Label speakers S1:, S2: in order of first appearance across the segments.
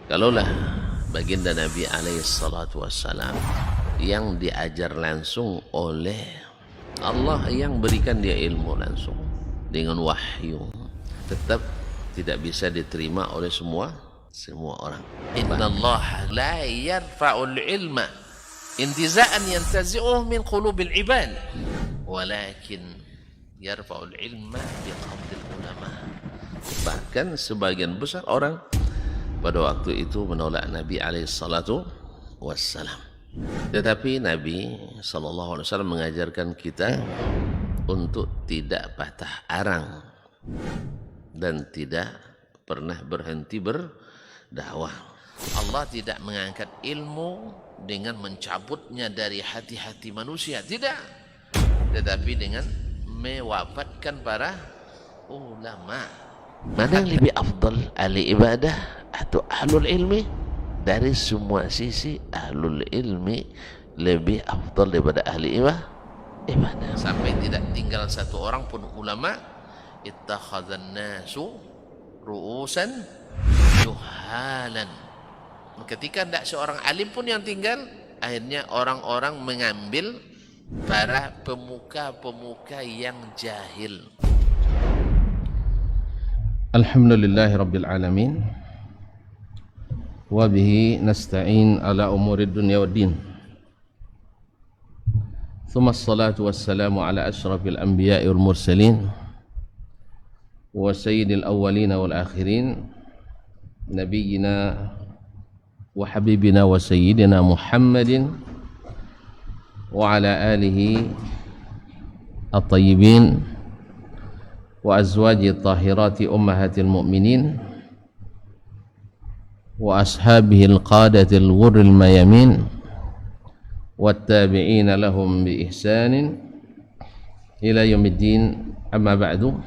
S1: Kalaulah baginda Nabi alaihi salatu wassalam yang diajar langsung oleh Allah, yang berikan dia ilmu langsung dengan wahyu, tetap tidak bisa diterima oleh semua orang. Innallaha la yarfa'ul ilma intiza'an yantazi'uhu min qulubil ibad, walakin yarfa'ul ilma biqabdil ulama. Bahkan sebagian besar orang pada waktu itu menolak Nabi alaihi salatu wassalam. Tetapi Nabi sallallahu alaihi wasallam mengajarkan kita untuk tidak patah arang dan tidak pernah berhenti berdakwah. Allah tidak mengangkat ilmu dengan mencabutnya dari hati-hati manusia, tidak, tetapi dengan mewafatkan para ulama. Mana yang lebih afdal, ahli ibadah atau ahlul ilmi? Dari semua sisi ahlul ilmi lebih afdal daripada ahli ibadah. Sampai tidak tinggal satu orang pun ulama. Ittakhadhan nasu ru'usan juhalan. Ketika tidak seorang alim pun yang tinggal, akhirnya orang-orang mengambil para pemuka-pemuka yang jahil.
S2: Alhamdulillahi Rabbil Alamin, wa bihi nasta'in ala umurid dunya wad din. Thumma assalatu wassalamu ala ashrafil anbiya'i wal mursalin wa sayyidil awwalin wal akhirin, nabiyyina wa habibina wa sayyidina Muhammadin wa ala alihi at-tayyibin wa azwaji tahirati ummahatil mu'minin wa ashabihil qadatil ghurril mayamin wattabi'ina lahum bi ihsanin ila yaumiddin. Amma ba'du,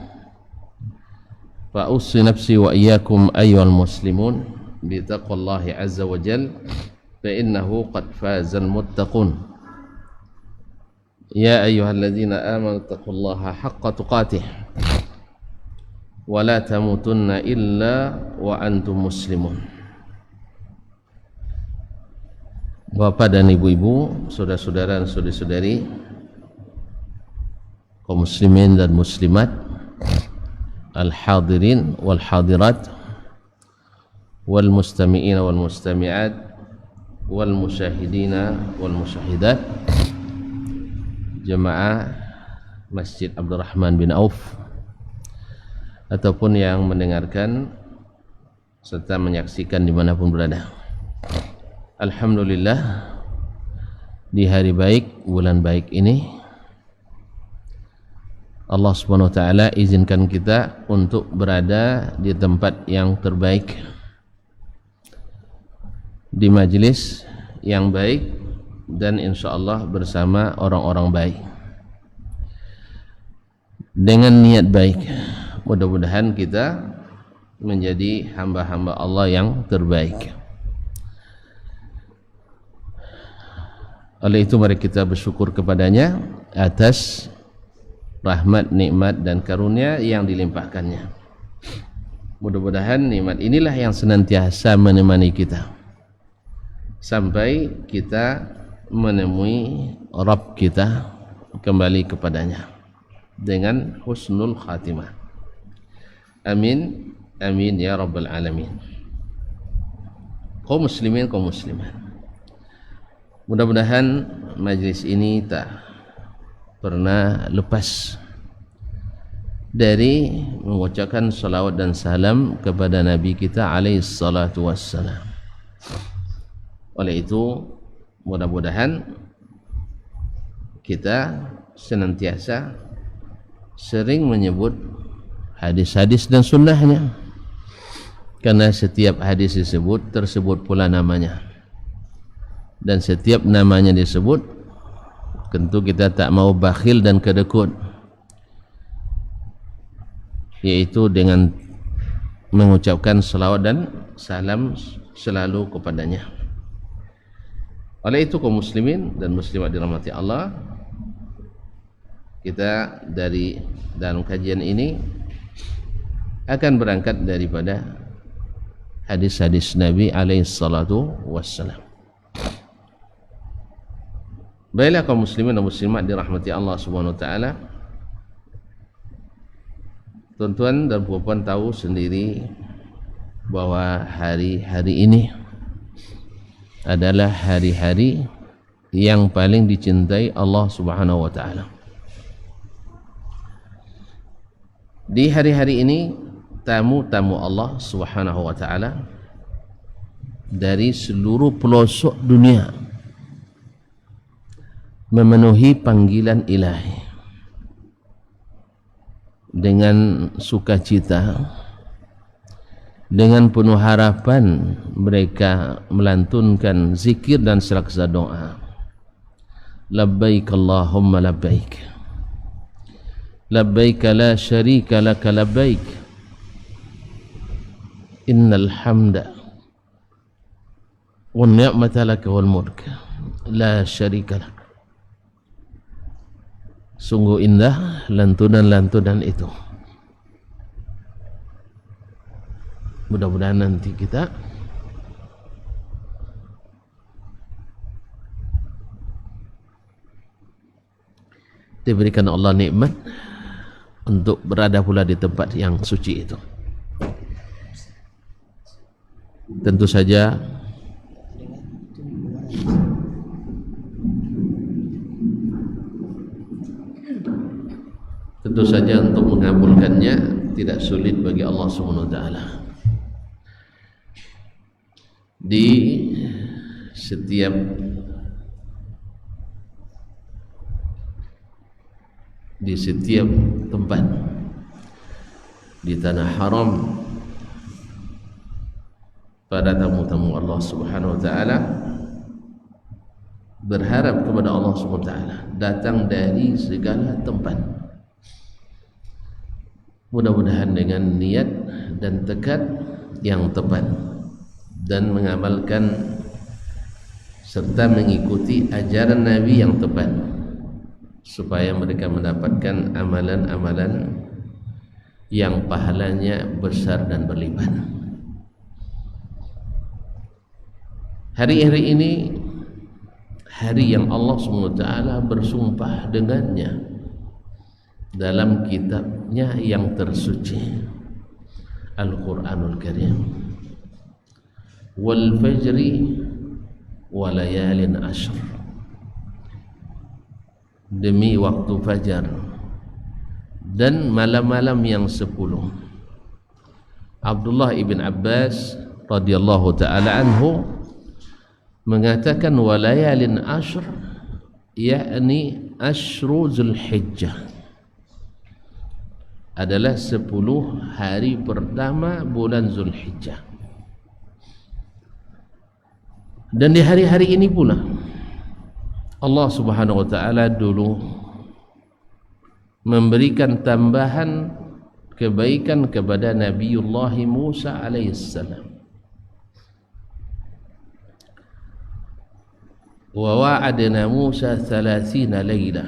S2: fa ussi nafsi wa iyyakum ayyuhal muslimun bi taqwallahi azza wa jalla, fa innahu qad fazal muttaqun. Ya ayyuhalladzina amanu taqullaha haqqa tuqatih wa la tamutunna illa wa antum muslimun. Bapak dan ibu-ibu, saudara-saudara dan saudari-saudari, kaum muslimin dan muslimat, al-hadirin wal hadirat, wal mustami'in wal mustami'at, wal musyahidina wal musyahidat, jemaah Masjid Abdurrahman bin Auf, ataupun yang mendengarkan serta menyaksikan dimanapun berada. Alhamdulillah, di hari baik, bulan baik ini Allah subhanahu wa ta'ala izinkan kita untuk berada di tempat yang terbaik, di majlis yang baik, dan insyaallah bersama orang-orang baik dengan niat baik. Mudah-mudahan kita menjadi hamba-hamba Allah yang terbaik. Oleh itu mari kita bersyukur kepadanya atas rahmat, nikmat dan karunia yang dilimpahkannya. Mudah-mudahan nikmat inilah yang senantiasa menemani kita sampai kita menemui Rabb kita, kembali kepadanya dengan husnul khatimah. Amin, amin ya rabbal alamin. Kaum muslimin, kaum muslimat, mudah-mudahan majlis ini tak pernah lepas dari mengucapkan salawat dan salam kepada Nabi kita alaihi salatu wassalam. Oleh itu mudah-mudahan kita senantiasa sering menyebut hadis-hadis dan sunnahnya, karena setiap hadis disebut tersebut pula namanya, dan setiap namanya disebut tentu kita tak mau bakhil dan kedekut, yaitu dengan mengucapkan salawat dan salam selalu kepadanya. Oleh itu kaum muslimin dan muslimat dirahmati Allah, kita dari dalam kajian ini akan berangkat daripada hadis-hadis Nabi alaihi salatu wassalam. Baiklah kaum muslimin dan muslimat dirahmati Allah Subhanahu wa taala. Tuan-tuan dan puan-puan tahu sendiri bahwa hari-hari ini adalah hari-hari yang paling dicintai Allah Subhanahu wa taala. Di hari-hari ini tamu-tamu Allah Subhanahu wa taala dari seluruh pelosok dunia memenuhi panggilan ilahi dengan sukacita, dengan penuh harapan mereka melantunkan zikir dan selaksa doa. Labbaik Allahumma labbaik, labbaik la syarika laka labbaik, innal hamda wan ni'mata laka wal mulk la syarika lak. Sungguh indah lantunan-lantunan itu. Mudah-mudahan nanti kita diberikan Allah nikmat untuk berada pula di tempat yang suci itu. Tentu saja untuk mengabulkannya tidak sulit bagi Allah Subhanahu wa taala. Di setiap tempat di tanah haram, para tamu-tamu Allah Subhanahu wa taala berharap kepada Allah Subhanahu wa taala, datang dari segala tempat. Mudah-mudahan dengan niat dan tekad yang tepat dan mengamalkan serta mengikuti ajaran Nabi yang tepat, supaya mereka mendapatkan amalan-amalan yang pahalanya besar dan berlipat. Hari-hari ini hari yang Allah SWT bersumpah dengannya dalam kitabnya yang tersuci, Al-Quranul Karim. Wal fajri wa layalin ashr, demi waktu fajar dan malam-malam yang 10. Abdullah ibn Abbas radhiyallahu ta'ala anhu mengatakan walayalin ashr, yakni ashru Zulhijjah, adalah 10 hari pertama bulan Zulhijjah. Dan di hari-hari ini pula Allah Subhanahu wa taala dulu memberikan tambahan kebaikan kepada Nabiullah Musa alaihissalam. Wa wa'adna Musa 30 lailah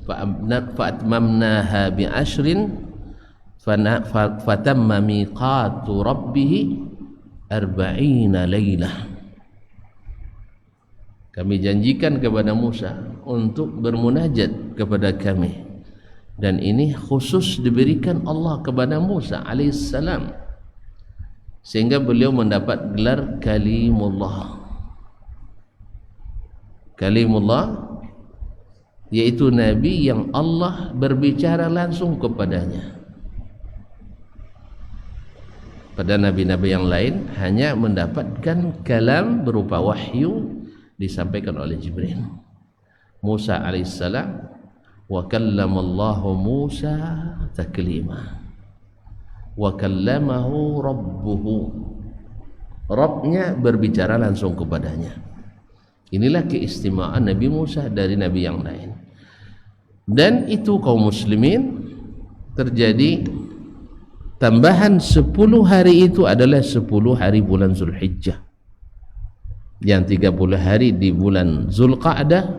S2: fa'atmamnaha bi'ashrin fatamma miqatu rabbih 40 lailah. Kami janjikan kepada Musa untuk bermunajat kepada kami, dan ini khusus diberikan Allah kepada Musa alaihissalam, sehingga beliau mendapat gelar Kalimullah. Kalimullah yaitu Nabi yang Allah berbicara langsung kepadanya. Pada Nabi-Nabi yang lain hanya mendapatkan kalam berupa wahyu disampaikan oleh Jibril. Musa alaihissalam, wa kallamallahu Musa taklima, wa kallamahu rabbuhu, Rabbnya berbicara langsung kepadanya. Inilah keistimewaan Nabi Musa dari Nabi yang lain. Dan itu kaum muslimin terjadi tambahan 10 hari itu adalah 10 hari bulan Zulhijjah, yang 30 hari di bulan Zulqa'dah,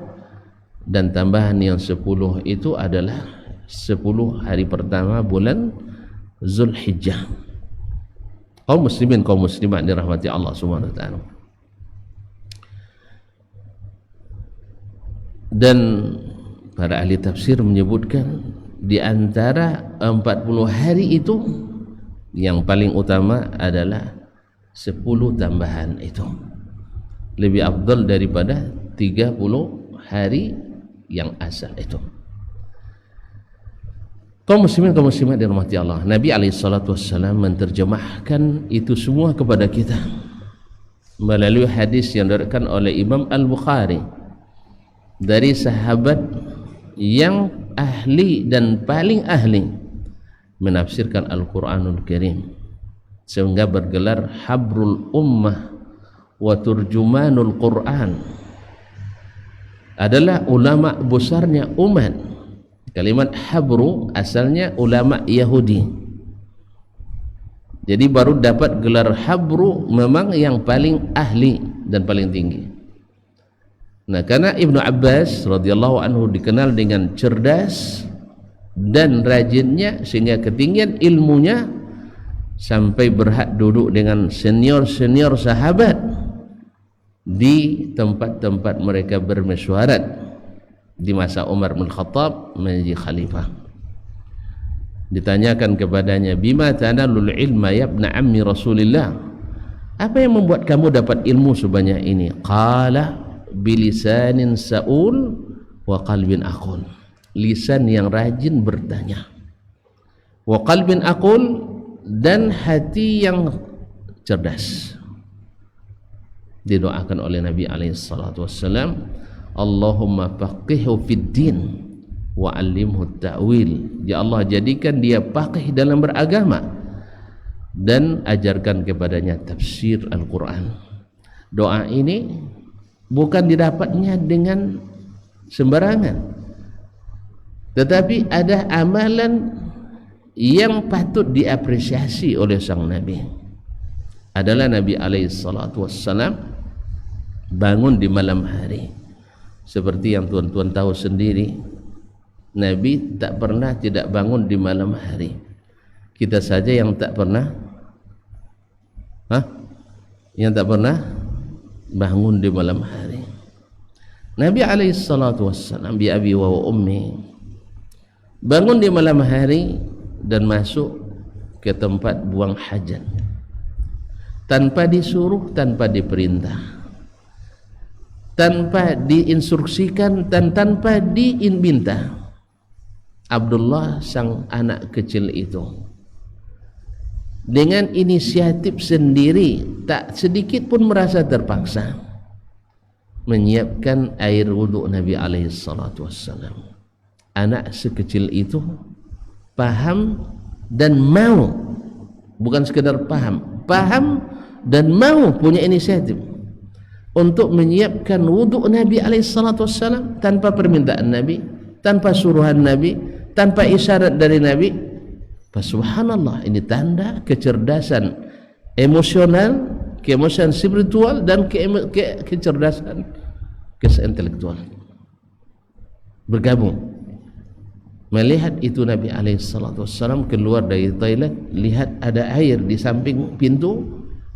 S2: dan tambahan yang 10 itu adalah 10 hari pertama bulan Zulhijjah. Kaum muslimin, kaum muslimat dirahmati Allah Subhanahu wa taala. Dan para ahli tafsir menyebutkan di antara 40 hari itu yang paling utama adalah 10 tambahan itu. Lebih afdal daripada 30 hari yang asal itu. Kaum muslimin, kaum muslimat dirahmati Allah, Nabi SAW menerjemahkan itu semua kepada kita melalui hadis yang diriwayatkan oleh Imam Al-Bukhari dari sahabat yang ahli dan paling ahli menafsirkan Al-Quranul Karim, sehingga bergelar Habrul Ummah wa Turjumanul Quran, adalah ulama besarnya umat. Kalimat habru asalnya ulama Yahudi, jadi baru dapat gelar habru, memang yang paling ahli dan paling tinggi. Nah, karena Ibnu Abbas radhiyallahu anhu dikenal dengan cerdas dan rajinnya, sehingga ketinggian ilmunya sampai berhak duduk dengan senior-senior sahabat di tempat-tempat mereka bermesyuarat di masa Umar bin Khattab menjadi khalifah. Ditanyakan kepadanya, bima tanalul ilma ya ibn ammi Rasulillah, apa yang membuat kamu dapat ilmu sebanyak ini? Qala bilisanin sa'ul wa qalbin aqul, lisan yang rajin bertanya, wa qalbin aqul, dan hati yang cerdas. Didoakan oleh Nabi SAW, Allahumma faqihhu fid din wa 'allimhu ta'wil. Ya Allah, jadikan dia faqih dalam beragama dan ajarkan kepadanya tafsir Al-Quran. Doa ini bukan didapatnya dengan sembarangan, tetapi ada amalan yang patut diapresiasi oleh sang Nabi. Adalah Nabi SAW bangun di malam hari. Seperti yang tuan-tuan tahu sendiri, Nabi tak pernah tidak bangun di malam hari. Kita saja yang tak pernah bangun di malam hari. Nabi SAW bi abi wa ummi bangun di malam hari dan masuk ke tempat buang hajat tanpa disuruh, tanpa diperintah, tanpa diinstruksikan, dan tanpa diminta. Abdullah sang anak kecil itu dengan inisiatif sendiri, tak sedikit pun merasa terpaksa, menyiapkan air wuduk Nabi SAW. Anak sekecil itu paham dan mau, bukan sekedar paham dan mau, punya inisiatif untuk menyiapkan wuduk Nabi SAW tanpa permintaan Nabi, tanpa suruhan Nabi, tanpa isyarat dari Nabi. Subhanallah, ini tanda kecerdasan emosional, keemosan spiritual, dan kecerdasan intelektual bergabung. Melihat itu Nabi SAW keluar dari toilet, lihat ada air di samping pintu,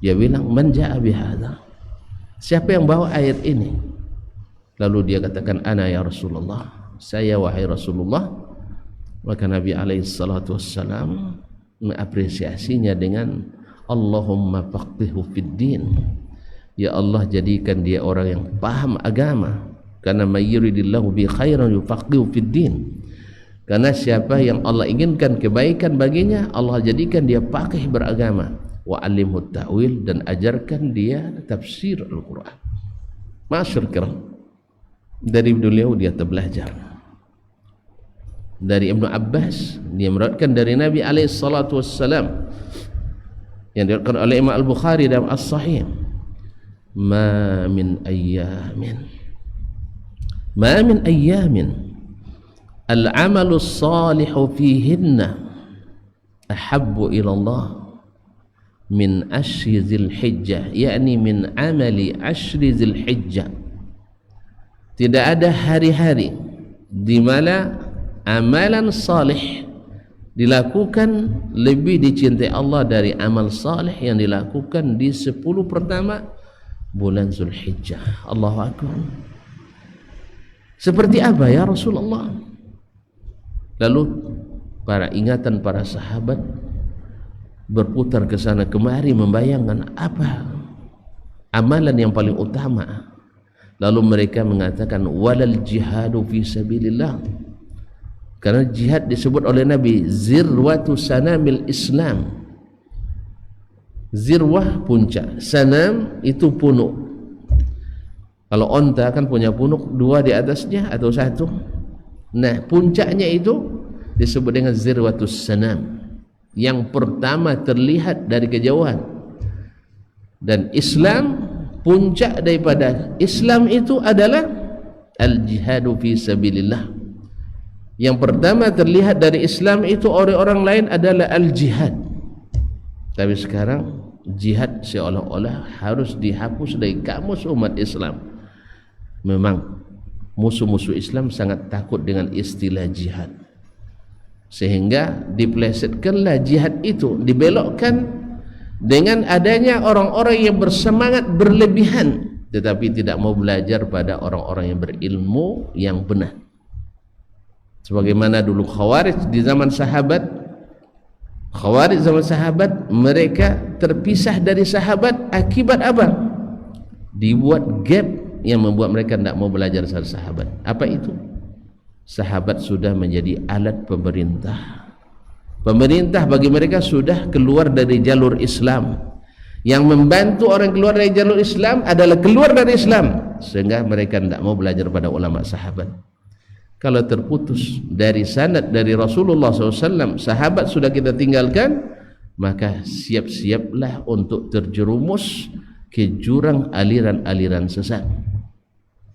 S2: dia bilang, man ja'a bihadza, siapa yang bawa air ini? Lalu dia katakan, ana ya Rasulullah, saya wahai Rasulullah. Maka Nabi SAW mengapresiasinya dengan Allahumma faqihhu fid din, ya Allah, jadikan dia orang yang paham agama. Karena may yuridillahu bi khairan yufaqihu fid din, karena siapa yang Allah inginkan kebaikan baginya, Allah jadikan dia faqih beragama. Wa 'allimhu ta'wil, dan ajarkan dia tafsir Al-Quran. Masyaallah, dari beliau dia terbelajar. Dari Ibnu Abbas, dia meriwayatkan dari Nabi SAW yang diriwayatkan oleh Imam Al-Bukhari dalam As-Sahih, ma min ayyamin al-amalu as-salihu fihinna ahabbu ila Allah min ashri Dzulhijjah, yakni min amali ashri Dzulhijjah. Tidak ada hari-hari di mana amalan salih dilakukan lebih dicintai Allah dari amal saleh yang dilakukan di 10 pertama bulan Zulhijjah. Allahu Akbar. Seperti apa ya Rasulullah? Lalu ingatan para sahabat berputar ke sana kemari membayangkan apa amalan yang paling utama. Lalu mereka mengatakan walal jihadu fi sabilillah. Karena jihad disebut oleh Nabi zirwatu sanamil Islam. Zirwah puncak, sanam itu punuk. Kalau onta kan punya punuk 2 di atasnya atau 1. Nah, puncaknya itu disebut dengan zirwatus sanam. Yang pertama terlihat dari kejauhan. Dan Islam, puncak daripada Islam itu adalah al-jihadu fi sabilillah. Yang pertama terlihat dari Islam itu orang-orang lain adalah al-jihad. Tapi sekarang jihad seolah-olah harus dihapus dari kamus umat Islam. Memang musuh-musuh Islam sangat takut dengan istilah jihad, sehingga diplesetkanlah jihad itu, dibelokkan dengan adanya orang-orang yang bersemangat berlebihan tetapi tidak mau belajar pada orang-orang yang berilmu yang benar. Sebagaimana dulu Khawarij di zaman sahabat. Khawarij zaman sahabat, mereka terpisah dari sahabat akibat apa? Dibuat gap yang membuat mereka tidak mau belajar dari sahabat. Apa itu? Sahabat sudah menjadi alat pemerintah. Pemerintah bagi mereka sudah keluar dari jalur Islam. Yang membantu orang keluar dari jalur Islam adalah keluar dari Islam, sehingga mereka tidak mau belajar pada ulama sahabat. Kalau terputus dari sanad dari Rasulullah SAW, sahabat sudah kita tinggalkan, maka siap-siaplah untuk terjerumus ke jurang aliran-aliran sesat.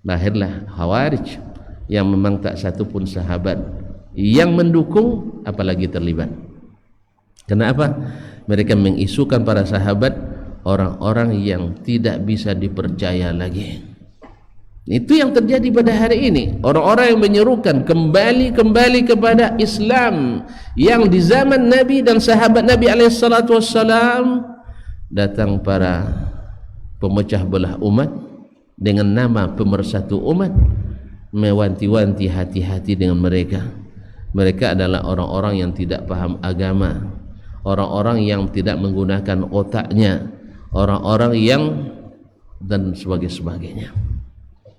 S2: Lahirlah Khawarij yang memang tak satu pun sahabat yang mendukung apalagi terlibat. Kenapa? Mereka mengisukan para sahabat orang-orang yang tidak bisa dipercaya lagi. Itu yang terjadi pada hari ini. Orang-orang yang menyerukan kembali kepada Islam yang di zaman Nabi dan sahabat Nabi SAW. Datang para pemecah belah umat dengan nama pemersatu umat, mewanti-wanti hati-hati dengan mereka. Mereka adalah orang-orang yang tidak paham agama, orang-orang yang tidak menggunakan otaknya, orang-orang yang dan sebagainya.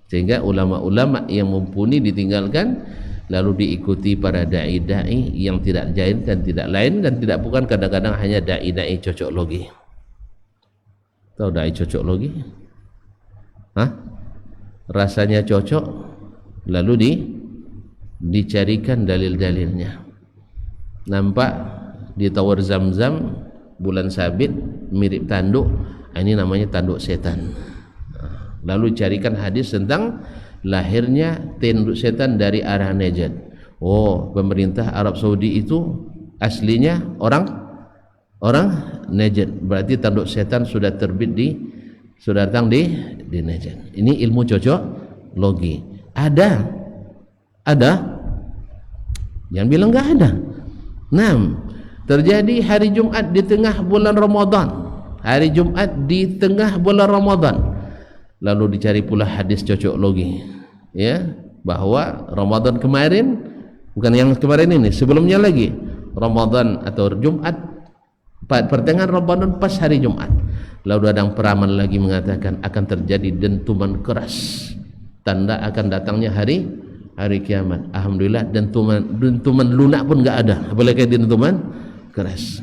S2: Sehingga ulama-ulama yang mumpuni ditinggalkan, lalu diikuti para dai-dai yang tidak lain dan tidak bukan kadang-kadang hanya dai-dai cocok logi. Tahu dai cocok logi? Hah? Rasanya cocok, lalu dicarikan dalil-dalilnya. Nampak di tower Zam-Zam bulan sabit mirip tanduk, ini namanya tanduk setan. Lalu carikan hadis tentang lahirnya tanduk setan dari arah Najd. Oh, pemerintah Arab Saudi itu aslinya orang Najd. Berarti tanduk setan sudah datang di Najd. Ini ilmu cocok logi. Ada. Yang bilang enggak ada. 6. Terjadi hari Jumat di tengah bulan Ramadan. Hari Jumat di tengah bulan Ramadan. Lalu dicari pula hadis cocok logi, ya, bahwa Ramadan kemarin, bukan yang kemarin ini, sebelumnya lagi Ramadan atau Jumat, pertengahan Ramadan pas hari Jumat. Lalu ada peramal lagi mengatakan akan terjadi dentuman keras, tanda akan datangnya hari kiamat. Alhamdulillah, dentuman lunak pun enggak ada, apalagi dentuman keras.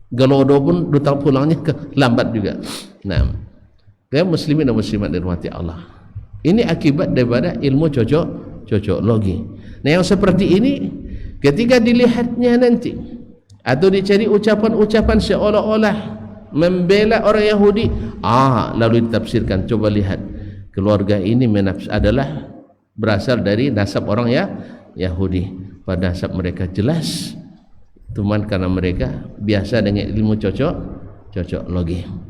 S2: Galodo pun datang pulangnya lambat juga. Nah, kaum muslimin dan muslimat dirahmati Allah, ini akibat daripada ilmu cocok logi. Nah, yang seperti ini ketika dilihatnya nanti atau dicari ucapan-ucapan seolah-olah membela orang Yahudi, lalu ditafsirkan, coba lihat keluarga ini adalah berasal dari nasab orang Yahudi. Pada nasab mereka jelas, cuman karena mereka biasa dengan ilmu cocok logi.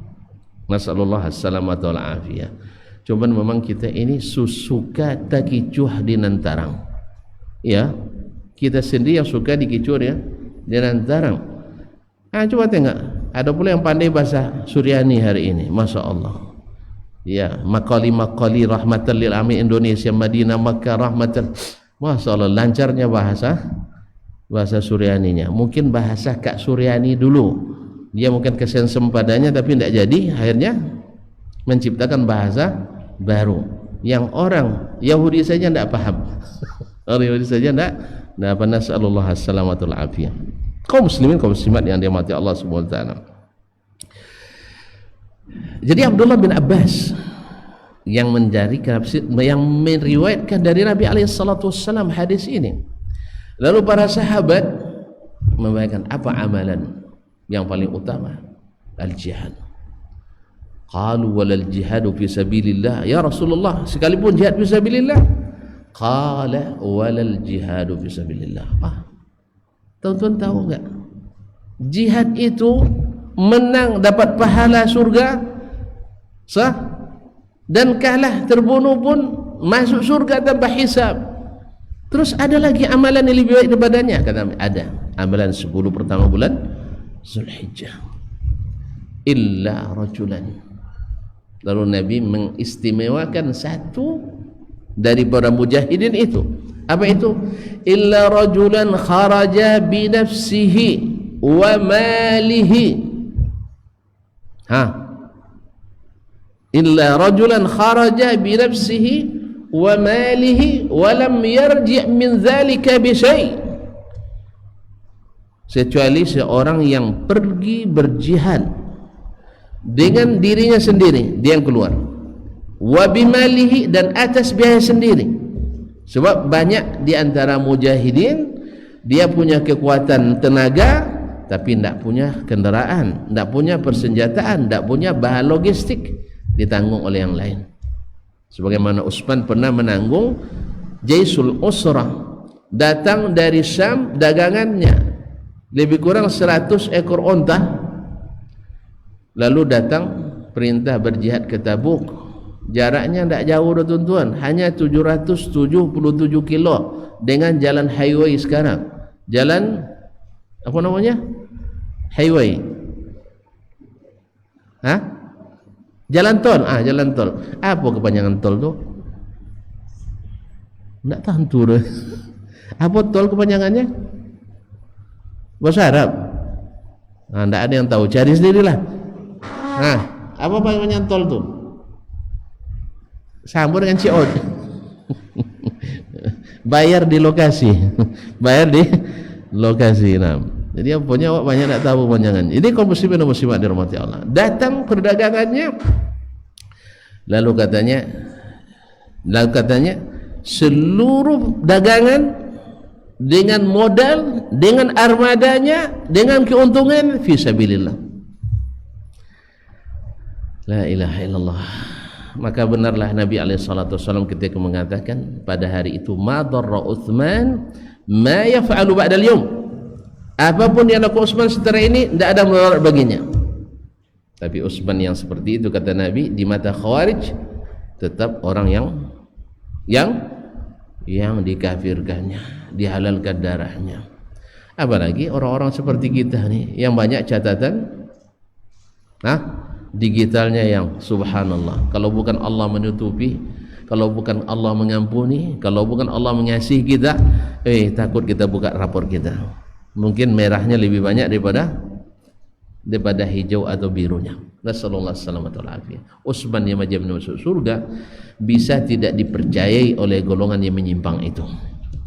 S2: Nasallallahu assalamatu wal afiyah. Cuman memang kita ini suka takicuh di nantarang. Ya, kita sendiri yang suka dikicuh ya Di antara coba tengok, ada pula yang pandai bahasa Suryani hari ini, Masya Allah. Ya, makali rahmatan lil alamin, Indonesia, Madinah, Makkah rahmatan. Masya Allah, lancarnya bahasa Suryaninya. Mungkin bahasa Kak Suryani dulu, dia mungkin kesensem padanya tapi tidak jadi, akhirnya menciptakan bahasa baru yang orang Yahudi saja tidak paham. Orang Yahudi saja tidak apa, nasallallahu alaihi afiyah. Kaum muslimin, kaum muslimat yang dirahmati Allah Subhanahu wa taala. Jadi Abdullah bin Abbas yang meriwayatkan dari Nabi alaihi salatu wassalam hadis ini. Lalu para sahabat membayangkan apa amalan yang paling utama? Al-jihad. Qalu walal jihadu fi sabilillah ya Rasulullah, sekalipun jihad fi sabilillah. Qala walal jihadu fi sabilillah. Tuan-tuan tahu enggak? Jihad itu menang dapat pahala surga, sah, dan kalah terbunuh pun masuk surga tanpa hisab. Terus ada lagi amalan yang lebih baik daripadanya? Kata ada amalan 10 pertama bulan Zulhijjah. Illa rajulan. Lalu Nabi mengistimewakan satu dari para mujahidin itu. Apa itu? Illa rajulan kharaja bi nafsihi wa malihi. Illa rajulan kharaja bi nafsihi wa malihi wa lam yarji' min dzalika bi syai'. Kecuali seorang yang pergi berjihad dengan dirinya sendiri, dia yang keluar, wa bimalihi, dan atas biaya sendiri. Sebab banyak di antara mujahidin dia punya kekuatan tenaga tapi tidak punya kendaraan, tidak punya persenjataan, tidak punya bahan logistik, ditanggung oleh yang lain. Sebagaimana Utsman pernah menanggung Jaisul Usrah, datang dari Syam dagangannya lebih kurang 100 ekor onta. Lalu datang perintah berjihad ke Tabuk, jaraknya tidak jauh tuan-tuan, hanya 777 kilo dengan jalan highway sekarang. Jalan apa namanya? Highway. Jalan tol. Jalan tol. Apa kepanjangan tol tu? Tidak tahu tu. Apa tol kepanjangannya? Bahasa Arab. Tidak ada yang tahu, cari sendirilah. Apa kepanjangan tol tu? Sambung dengan COD. Bayar di lokasi. Bayar di lokasi. Jadi yang punya banyak tak tahu panjangannya. Ini kaum muslimin dan muslimat dirahmati Allah. Datang perdagangannya, lalu katanya seluruh dagangan dengan modal, dengan armadanya, dengan keuntungan fi sabilillah. La ilaha illallah. Maka benarlah Nabi SAW ketika mengatakan pada hari itu, ma darra Uthman ma yaf'alu ba'dal yawm. Apapun yang lakukan Utsman setelah ini tidak ada mudarat baginya. Tapi Utsman yang seperti itu, kata Nabi, di mata Khawarij tetap orang yang dikafirkannya, dihalalkan darahnya. Apalagi orang-orang seperti kita nih yang banyak catatan digitalnya yang subhanallah. Kalau bukan Allah menutupi, kalau bukan Allah mengampuni, kalau bukan Allah mengasihi kita, takut kita buka rapor kita. Mungkin merahnya lebih banyak daripada hijau atau birunya. Nasallallahu alaihi wasallam. Utsman yang majam masuk surga bisa tidak dipercayai oleh golongan yang menyimpang itu.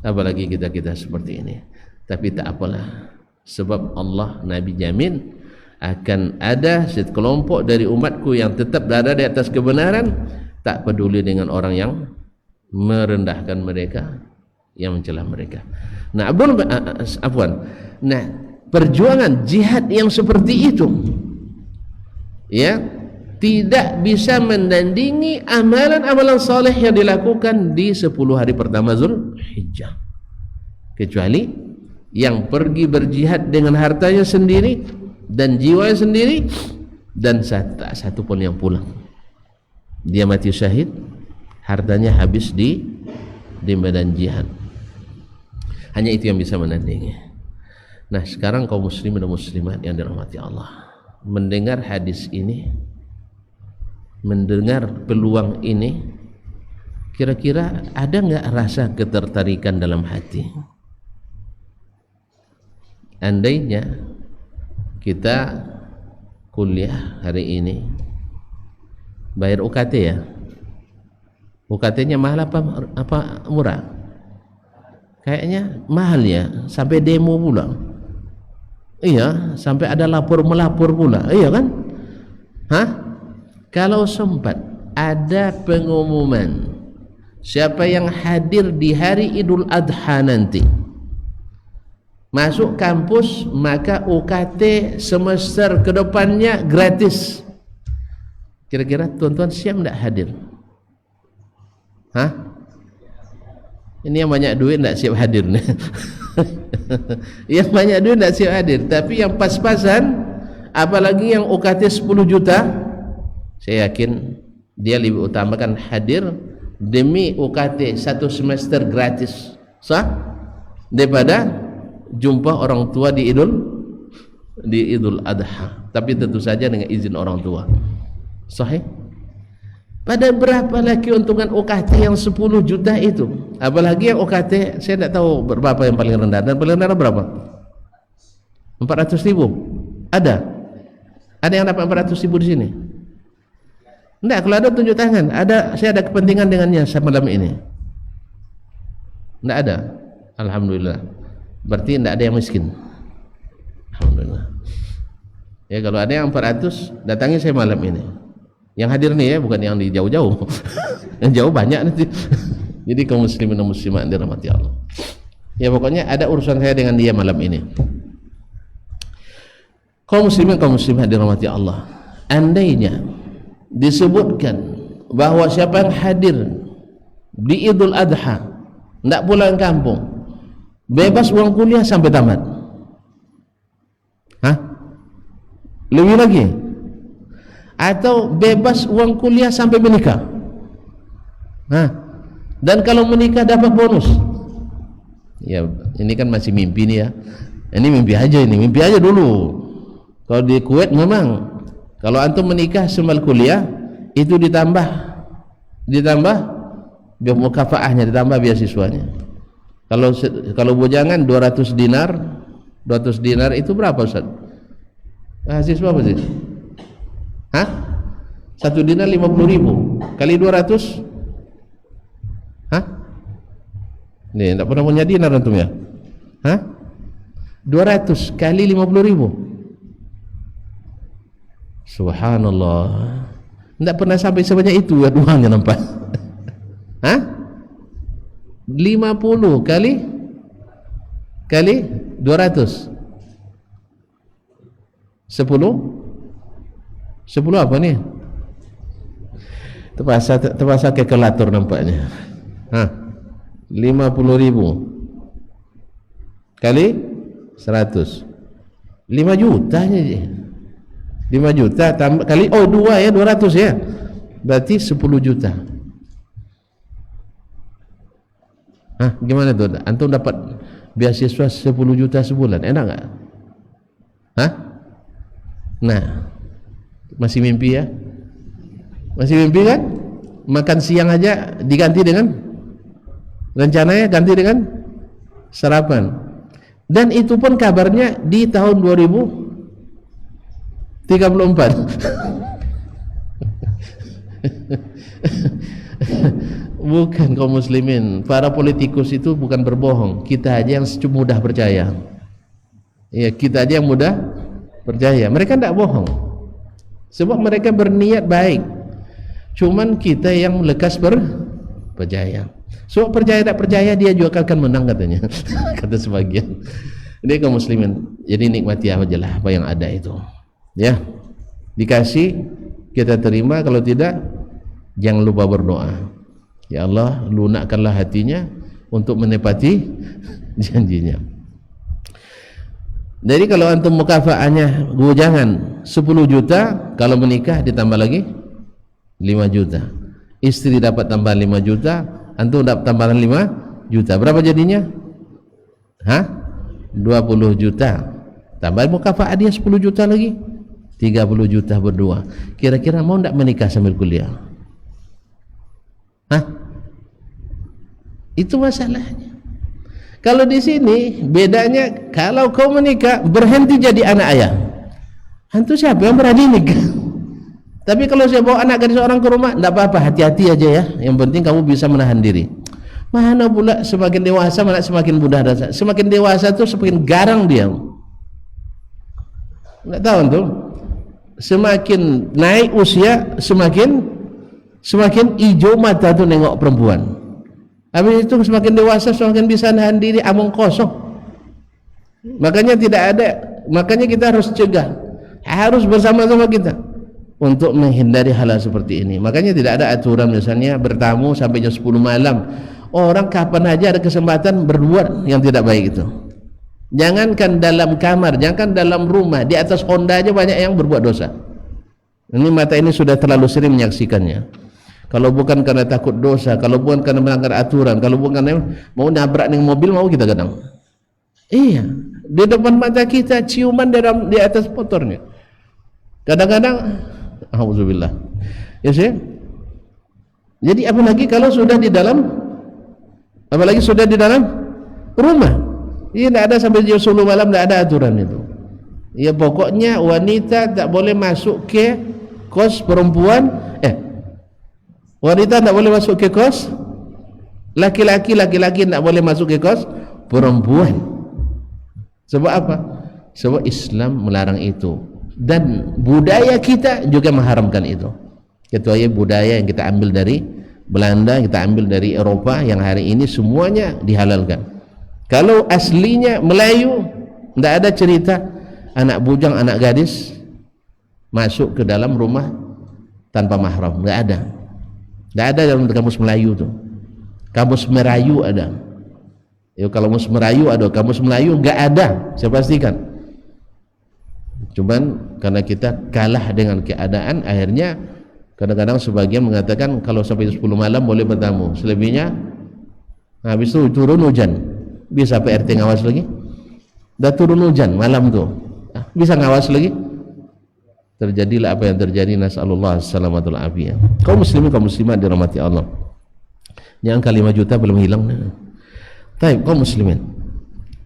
S2: Apalagi kita seperti ini. Tapi tak apalah, sebab Allah, Nabi jamin akan ada sekelompok dari umatku yang tetap berada di atas kebenaran, tak peduli dengan orang yang merendahkan mereka, yang mencela mereka. Perjuangan jihad yang seperti itu tidak bisa mendandingi amalan-amalan saleh yang dilakukan di 10 hari pertama Zulhijjah, kecuali yang pergi berjihad dengan hartanya sendiri dan jiwanya sendiri, dan tak satu pun yang pulang. Dia mati syahid, hartanya habis di medan jihad. Hanya itu yang bisa menandingi. Nah, sekarang kaum muslimin dan muslimat yang dirahmati Allah, mendengar hadis ini, mendengar peluang ini, kira-kira ada nggak rasa ketertarikan dalam hati? Andainya kita kuliah hari ini bayar UKT ya, UKT-nya mahal apa murah? Kayaknya mahal ya, sampai demo pula. Iya, sampai ada melapor pula. Iya kan? Hah? Kalau sempat ada pengumuman siapa yang hadir di hari Idul Adha nanti masuk kampus, maka UKT semester kedepannya gratis. Kira-kira tuan-tuan siap tidak hadir? Hah? Ini yang banyak duit tidak siap hadir nih. Yang banyak duit tidak siap hadir, tapi yang pas-pasan, apalagi yang UKT 10 juta, saya yakin dia lebih utamakan hadir demi UKT 1 semester gratis, sah? Daripada jumpa orang tua di Idul Adha, tapi tentu saja dengan izin orang tua. Sahih? Pada berapa lagi keuntungan UKT yang 10 juta itu? Apalagi yang UKT, saya tidak tahu berapa yang paling rendah. Dan paling rendah berapa? 400 ribu? Ada? Ada yang dapat 400 ribu di sini? Tidak, kalau ada tunjuk tangan. Saya ada kepentingan dengannya malam ini. Tidak ada? Alhamdulillah. Berarti tidak ada yang miskin. Alhamdulillah. Ya, kalau ada yang 400, datangi saya malam ini. Yang hadir nih ya, bukan yang di jauh-jauh. Yang jauh banyak nanti. Jadi kaum muslimin dan muslimat dirahmati Allah. Ya, pokoknya ada urusan saya dengan dia malam ini. Kaum muslimin, kaum muslimat dirahmati Allah. Andainya disebutkan bahwa siapa yang hadir di Idul Adha tidak pulang kampung, bebas uang kuliah sampai tamat. Hah? Lebih lagi? Atau bebas uang kuliah sampai menikah? Hah? Dan kalau menikah dapat bonus? Ya, ini kan masih mimpi nih ya. Ini mimpi aja dulu. Kalau di Kuwait memang kalau antum menikah sembal kuliah itu ditambah biar mukafaahnya, ditambah beasiswanya. Kalau bujangan 200 dinar itu berapa Ustaz? Beasiswa apa sih? Hah? 1 dinar 50 ribu kali 200? Hah? Nih, tidak pernah punya dinar antum ya? Hah? 200 kali 50 ribu. Subhanallah. Tidak pernah sampai sebanyak itu ya uangnya nampak. Hah? 50 kali 200 10 apa nih? Terpaksa kalkulator nampaknya. Hah? 50 ribu kali 100 5 juta aja. 5 juta tambah kali 2 ya, 200 ya, berarti 10 juta. Hah, gimana tuh? Antum dapat beasiswa 10 juta sebulan, enak gak? Hah? Nah, masih mimpi ya? Masih mimpi kan? Makan siang aja diganti dengan rencananya ganti dengan sarapan. Dan itu pun kabarnya di tahun 2034. Bukan kaum muslimin, para politikus itu bukan berbohong. Kita aja yang mudah percaya. Ya, kita aja yang mudah percaya. Mereka tidak bohong. Sebab mereka berniat baik. Cuman kita yang lekas percaya. So percaya tak percaya dia juga akan menang katanya. Kata sebagian. Ini kaum muslimin. Jadi nikmati aja lah apa yang ada itu. Ya. Dikasih kita terima, kalau tidak jangan lupa berdoa. Ya Allah, lunakkanlah hatinya untuk menepati janjinya. Jadi kalau antum mukafaahnya bujangan 10 juta, kalau menikah ditambah lagi 5 juta. Istri dapat tambahan 5 juta, antum dapat tambahan 5 juta. Berapa jadinya? Hah? 20 juta, tambah mukafa'ah dia 10 juta lagi, 30 juta berdua. Kira-kira mau tidak menikah sambil kuliah? Hah? Itu masalahnya. Kalau di sini bedanya, kalau kau menikah berhenti jadi anak ayah, hantu siapa yang berani nikah? Tapi kalau saya bawa anak gadis orang ke rumah, tidak apa-apa, hati-hati aja ya. Yang penting kamu bisa menahan diri. Mana pula semakin dewasa malah semakin mudah rasa. Semakin dewasa tuh semakin garang dia. Nggak tahu tuh. Semakin naik usia semakin hijau mata tuh nengok perempuan. Habis itu semakin dewasa semakin bisa nahan diri, among kosong. Makanya makanya kita harus cegah. Harus bersama-sama kita untuk menghindari hal seperti ini. Makanya tidak ada aturan misalnya bertamu sampai jam 10 malam. Orang kapan aja ada kesempatan berbuat yang tidak baik itu. Jangankan dalam kamar, jangankan dalam rumah, di atas Honda aja banyak yang berbuat dosa. Ini mata ini sudah terlalu sering menyaksikannya. Kalau bukan karena takut dosa, kalau bukan karena melanggar aturan, kalau bukan karena mau nabrak dengan mobil, mau kita kadang. Iya, di depan mata kita ciuman di atas motornya. Kadang-kadang alhamdulillah. Ya sih. Jadi apalagi kalau sudah di dalam rumah. Iya, tidak ada sampai jam 10 malam, tidak ada aturan itu. Ya pokoknya wanita tak boleh masuk ke kos perempuan. Wanita tidak boleh masuk ke kos laki-laki tidak boleh masuk ke kos perempuan. Sebab apa? Sebab Islam melarang itu, dan budaya kita juga mengharamkan itu. Kecuali budaya yang kita ambil dari Belanda, kita ambil dari Eropa, yang hari ini semuanya dihalalkan. Kalau aslinya Melayu, tidak ada cerita anak bujang, anak gadis masuk ke dalam rumah tanpa mahram, tidak ada. Tidak ada dalam kamus Melayu tuh. Kamus Merayu ada. Ya, kalau kamus Merayu ada, kamus Melayu nggak ada, saya pastikan. Cuman karena kita kalah dengan keadaan, akhirnya kadang-kadang sebagian mengatakan kalau sampai 10 malam boleh bertamu, selebihnya habis itu turun hujan, bisa PRT ngawas lagi? Dah turun hujan malam tuh, bisa ngawas lagi? Terjadilah apa yang terjadi, nasallallahu salamatul afiyah. Kaum muslimin, kaum muslimat dirahmati Allah, yang angka 5 juta belum hilang. Baik, kaum muslimin,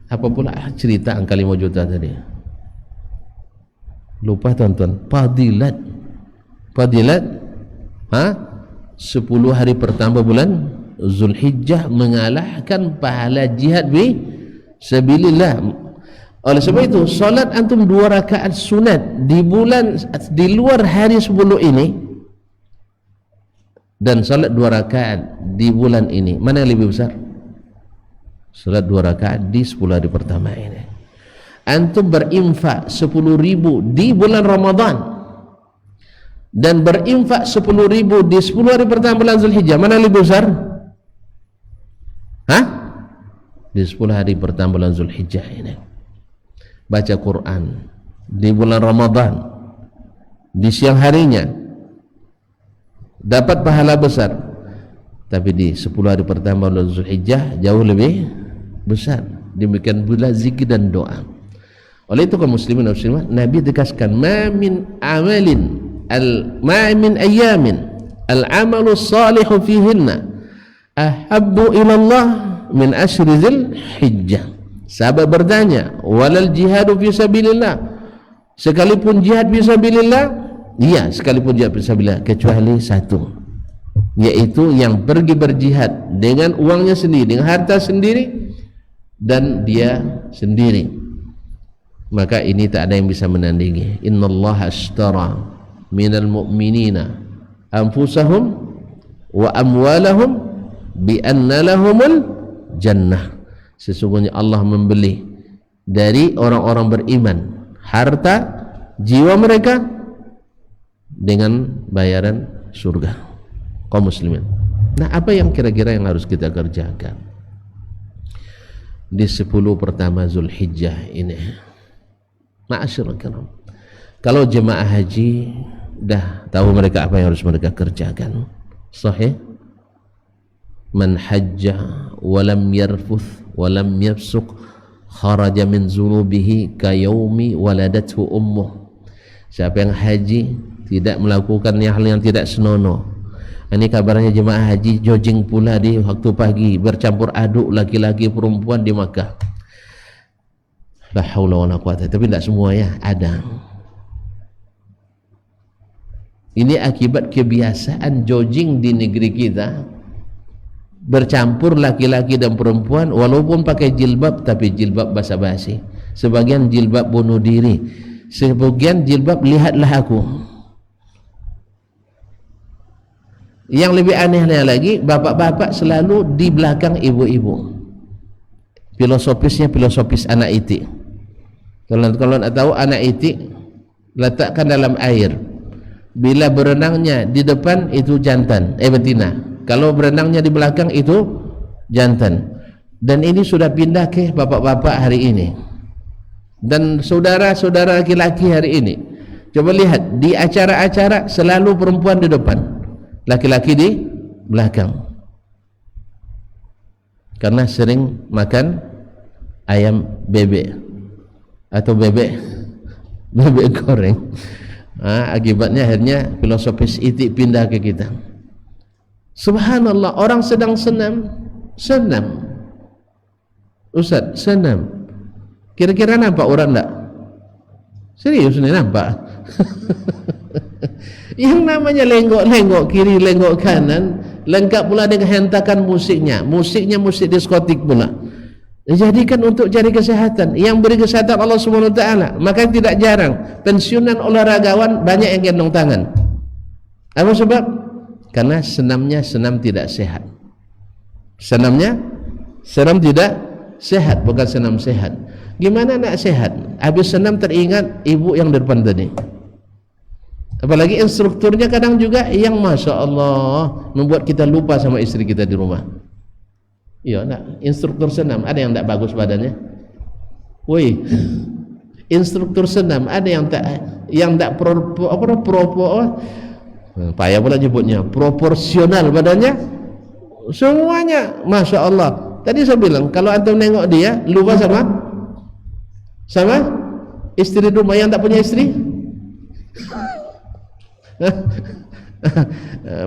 S2: apa pula cerita angka 5 juta tadi? Lupa tuan-tuan, fadilat 10 hari pertama bulan Zulhijjah mengalahkan pahala jihad bi sabilillah. Oleh sebab itu salat antum 2 rakaat sunat di luar hari 10 ini, dan salat 2 rakaat di bulan ini, mana yang lebih besar? Salat 2 rakaat di 10 hari pertama ini. Antum berinfak 10.000 di bulan Ramadan dan berinfak 10.000 di 10 hari pertama bulan Zulhijjah, mana yang lebih besar? Di 10 hari pertama bulan Zulhijjah ini. Baca Quran di bulan Ramadan di siang harinya dapat pahala besar, tapi di 10 hari pertama bulan Zulhijjah jauh lebih besar. Demikian pula zikir dan doa. Oleh itu kaum muslimin dan muslimat, Nabi tegaskan, ma min ayamin al-amalu salihu fihinna ahabbu ilallah min ashri Zulhijjah. Sahabat bertanya, walal jihadu fi sabilillah, sekalipun jihad fi sabilillah? Iya, sekalipun jihad fi sabilillah, kecuali satu, yaitu yang pergi berjihad dengan uangnya sendiri, dengan harta sendiri, dan dia sendiri. Maka ini tak ada yang bisa menandingi. Innallaha ashtara minal mu'minina anfusahum wa amwalahum bi anna lahumul jannah. Sesungguhnya Allah membeli dari orang-orang beriman harta, jiwa mereka dengan bayaran surga. Kaum muslimin, nah apa yang kira-kira yang harus kita kerjakan di 10 pertama Zulhijjah ini? Ma'asyiral kiram, kalau jemaah haji dah tahu mereka apa yang harus mereka kerjakan. Sahih, man hajja walam yarfuth walam yafsuq kharaja min zunubihi kayaumi waladathu ummuh. Siapa yang haji tidak melakukan hal yang tidak senonoh. Ini kabarnya jemaah haji jogging pula di waktu pagi, bercampur aduk laki-laki perempuan di Makkah. La haula wala quwata. Tapi tidak semua ya, ada. Ini akibat kebiasaan jogging di negeri kita, bercampur laki-laki dan perempuan, walaupun pakai jilbab tapi jilbab basa-basi. Sebagian jilbab bunuh diri, sebagian jilbab lihatlah aku. Yang lebih anehnya lagi, bapak-bapak selalu di belakang ibu-ibu. Filosofisnya filosofis anak itik. Kalau nak tahu, anak itik letakkan dalam air. Bila berenangnya di depan itu jantan, betina. Kalau berenangnya di belakang itu jantan. Dan ini sudah pindah ke bapak-bapak hari ini. Dan saudara-saudara laki-laki hari ini. Coba lihat, di acara-acara selalu perempuan di depan, laki-laki di belakang, karena sering makan ayam bebek atau bebek goreng. Akibatnya akhirnya filosofis itik pindah ke kita. Subhanallah, orang sedang senam Ustaz, senam, kira-kira nampak orang tak? Serius ni nampak. Yang namanya lenggok-lenggok kiri, lenggok kanan, lengkap pula dengan hentakan musiknya musik diskotik pula. Dijadikan untuk cari kesehatan. Yang beri kesehatan Allah Subhanahu Wa Taala. Maka tidak jarang pensiunan olahragawan banyak yang gendong tangan. Apa sebab? Karena senam tidak sehat. Senam tidak sehat, bukan senam sehat. Gimana nak sehat? Habis senam teringat ibu yang di depan tadi. Apalagi instrukturnya kadang juga yang Masya Allah membuat kita lupa sama istri kita di rumah. Iya, nak instruktur senam ada yang tak bagus badannya. Woi, instruktur senam ada yang tak payah pula nyebutnya, proporsional badannya. Semuanya Masya Allah. Tadi saya bilang kalau antum nengok dia lupa sama istri rumah yang tak punya istri.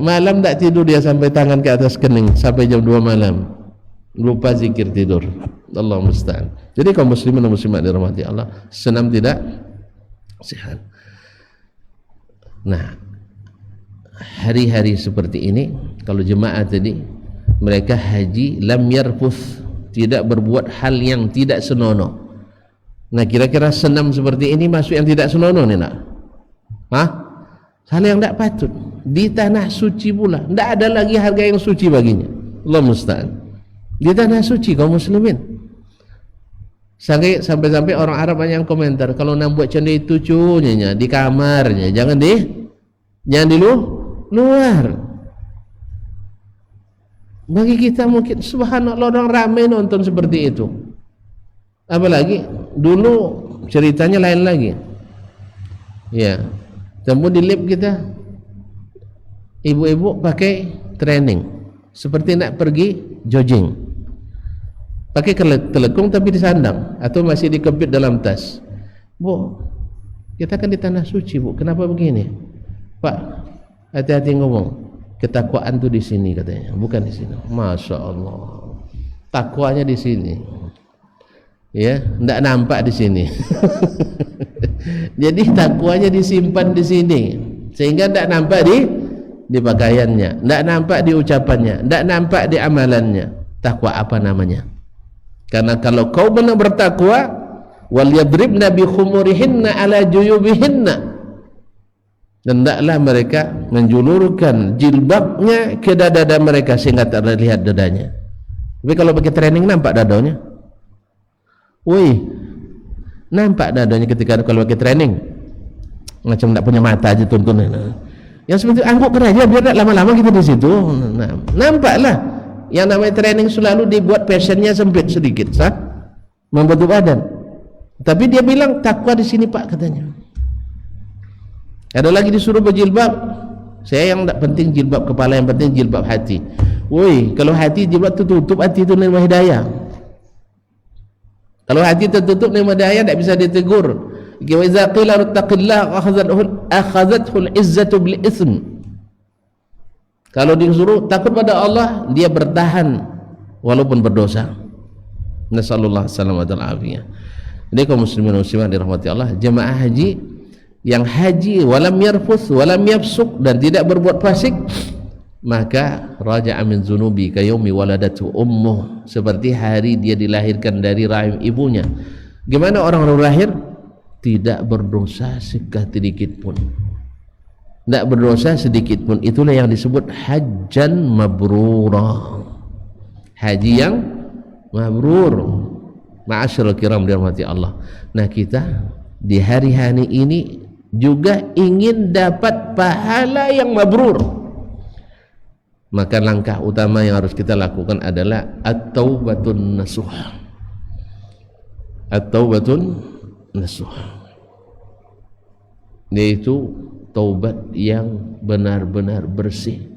S2: Malam tak tidur dia sampai tangan ke atas kening sampai jam 2 malam, lupa zikir tidur. Allah musta'an. Jadi kaum muslimin dan muslimat dirahmati Allah, senam tidak sehat. Nah, hari-hari seperti ini kalau jemaah tadi mereka haji lam yarfuth, tidak berbuat hal yang tidak senonoh. Nah, kira-kira senam seperti ini masuk yang tidak senonoh ni nak? Hal yang tidak patut di tanah suci pula, tidak ada lagi harga yang suci baginya. Allah musta'an. Di tanah suci kaum muslimin, sampai-sampai orang Arab banyak yang komentar, kalau nak buat macam itu cunya di kamarnya, jangan di luar. Bagi kita mungkin subhanallah orang ramai nonton seperti itu. Apalagi dulu ceritanya lain lagi. Ya, temu di lab kita, ibu-ibu pakai training seperti nak pergi jogging, pakai telekung tapi disandang atau masih dikepit dalam tas. Bu, kita kan di tanah suci bu, kenapa begini? Pak, hati-hati ngomong. Ketakwaan tu di sini katanya, bukan di sini. Masya Allah, takwanya di sini. Ya, tidak nampak di sini. Jadi takwanya disimpan di sini, sehingga tidak nampak di pakaiannya, tidak nampak di ucapannya, tidak nampak di amalannya. Takwa apa namanya? Karena kalau kau benar bertakwa, wal yadribna bi khumurihinna ala juyubihinna, dan hendaklah mereka menjulurkan jilbabnya ke dada mereka sehingga tak terlihat dadanya. Tapi kalau pakai training nampak dadanya. Woi, nampak dadanya ketika kalau pakai training, macam tak punya mata aja tuntun. Yang seperti anggukkan aja biar tak lama-lama kita di situ. Nah, nampaklah. Yang namanya training selalu dibuat passionnya sempit sedikit, membentuk badan. Tapi dia bilang takwa di sini pak katanya. Ada lagi disuruh berjilbab. Saya yang tak penting jilbab kepala, yang penting jilbab hati. Woi, kalau hati jilbab tu tutup, hati tu nerima hidayah. Kalau hati tertutup dengan daya tak bisa ditegur. Wa iza qila ittaqillah akhadhathu al-izzatu bil itsm. Kalau disuruh takut pada Allah, dia bertahan walaupun berdosa. Nasallallahu alaihi wasallam. Jadi kaum muslimin dan muslimat dirahmati Allah, jemaah haji yang haji walam yarfuth walam yafsuq dan tidak berbuat fasik, maka raja'a min zunubi kayaumi waladatu ummuh, seperti hari dia dilahirkan dari rahim ibunya. Gimana orang lahir? Tidak berdosa sedikit pun. Tidak berdosa sedikit pun. Itulah yang disebut hajjan mabrura. Haji yang mabrur. Ma'asyiral kiram dirahmati Allah. Nah, kita di hari-hari ini juga ingin dapat pahala yang mabrur. Maka langkah utama yang harus kita lakukan adalah at-taubatun nasuh. At-taubatun nasuh, yaitu taubat yang benar-benar bersih,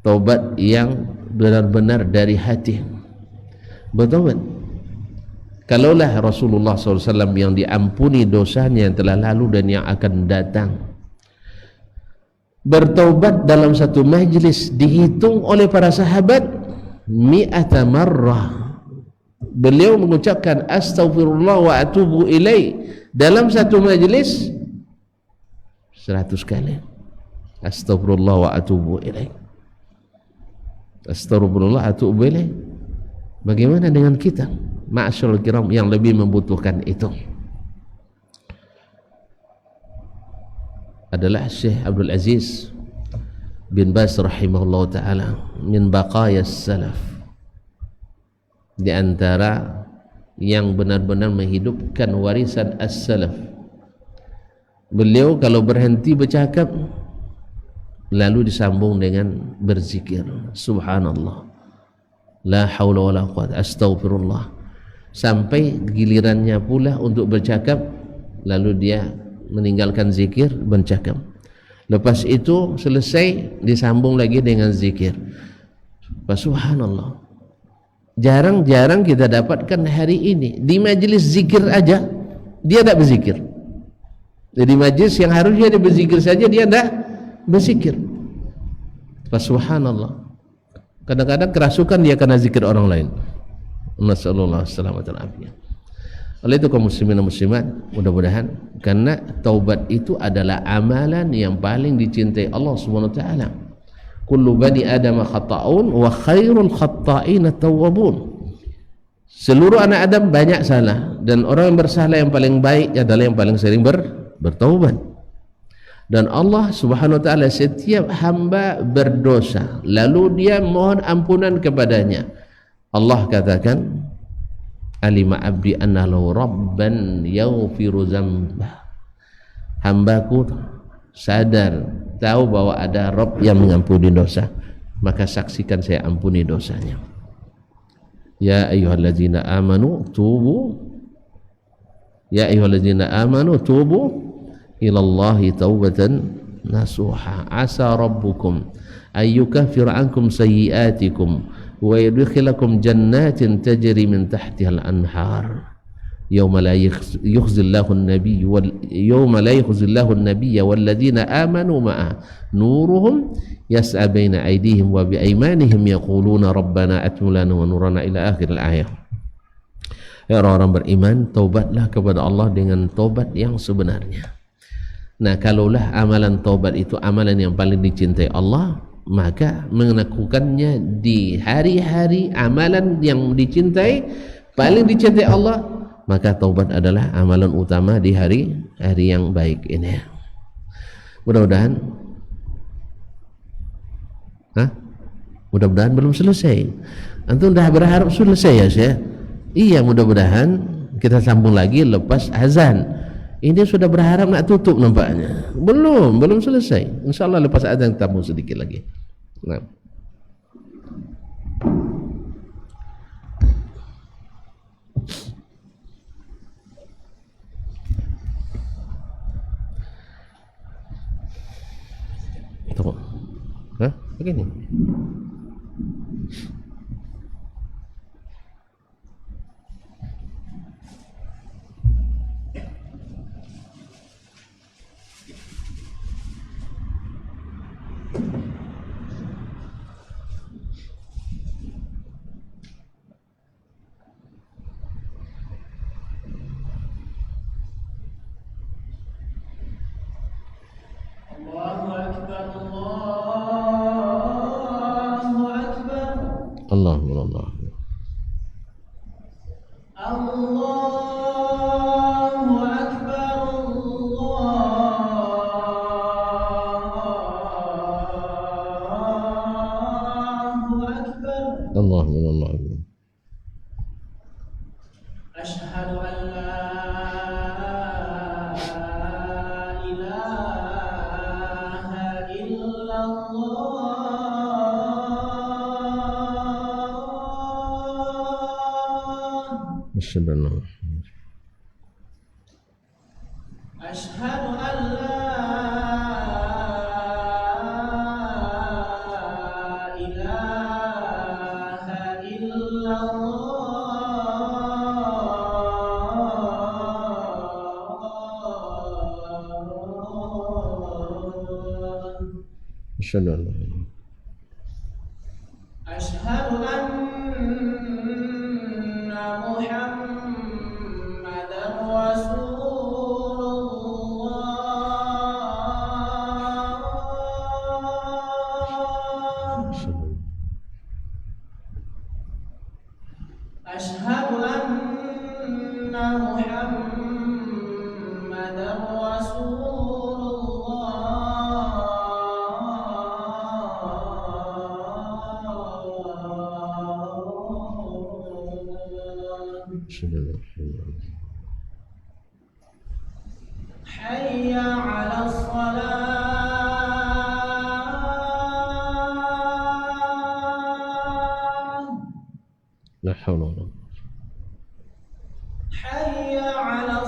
S2: taubat yang benar-benar dari hati. Bertaubat. Kalaulah Rasulullah SAW yang diampuni dosanya yang telah lalu dan yang akan datang, bertaubat dalam satu majlis dihitung oleh para sahabat mi'ata marrah. Beliau mengucapkan astaghfirullah wa atubu ilaih dalam satu majlis 100 kali. Astaghfirullah wa atubu ilaih. Astaghfirullah wa atubu ilaih. Bagaimana dengan kita, ma'asyiral kiram, yang lebih membutuhkan itu? Adalah Syekh Abdul Aziz bin Baz rahimahullah ta'ala, min baqayas salaf, di antara yang benar-benar menghidupkan warisan as-salaf. Beliau kalau berhenti bercakap lalu disambung dengan berzikir, subhanallah, la haula wala quwwata, astaghfirullah, sampai gilirannya pula untuk bercakap lalu dia meninggalkan zikir, bercakap. Lepas itu selesai disambung lagi dengan zikir. Subhanallah. Jarang-jarang kita dapatkan hari ini di majelis zikir aja dia tak berzikir. Jadi majelis yang harusnya dia berzikir saja dia tak berzikir. Subhanallah. Kadang-kadang kerasukan dia karena zikir orang lain. Nasallallahu alaihi wasallam. Oleh itu kaum muslimin dan muslimat, mudah-mudahan, karena taubat itu adalah amalan yang paling dicintai Allah Subhanahu wa taala. Kullu bani Adam khata'un wa khairul khata'in at-tawwabun. Seluruh anak Adam banyak salah, dan orang yang bersalah yang paling baik adalah yang paling sering bertaubat. Dan Allah Subhanahu wa taala setiap hamba berdosa lalu dia mohon ampunan kepadanya, Allah katakan, alima abdi anna lahu rabban yaghfiru dzamba. Hambaku sadar, tahu bahwa ada Rabb yang mengampuni dosa, maka saksikan saya ampuni dosanya. Ya ayyuhalladzina amanu tubu, ya ayyuhalladzina amanu tubu ilallahi taubatan nasuha, asa rabbukum ayyukaffir ankum sayyiatikum wa yudkhilakum jannatin tajri min tahtiha al-anhar yawma la yukhzillahu an-nabiy wal yawma la yukhzillahu an-nabiy walladzina amanu ma'a nuruhum yas'a baina aydihim wa bi aymanihim yaquluna rabbana atmim lana wa nurana ila akhir al-ayah. Ya orang-orang beriman, taubatlah kepada Allah dengan taubat yang sebenarnya. Nah, kalaulah amalan taubat itu amalan yang paling dicintai Allah, maka melakukannya di hari-hari amalan yang dicintai, paling dicintai Allah, maka taubat adalah amalan utama di hari-hari yang baik ini. Mudah-mudahan mudah-mudahan belum selesai. Antum dah berharap selesai ya Syekh? Iya, mudah-mudahan kita sambung lagi lepas azan. Ini sudah berharap nak tutup nampaknya. Belum selesai. InsyaAllah lepas azan kita sambung sedikit lagi. Nah. Tunggu. Begini.
S3: Asyhadu an la ilaha illallah. Asyhadu an la ilaha illallah.
S2: Asyhadu an la
S3: Asyhadu anna Muhammadan Rasulullah. Asyhadu anna Muhammadan Rasulullah. Hayya 'ala shalah.
S2: La haula wala
S3: Hayya 'ala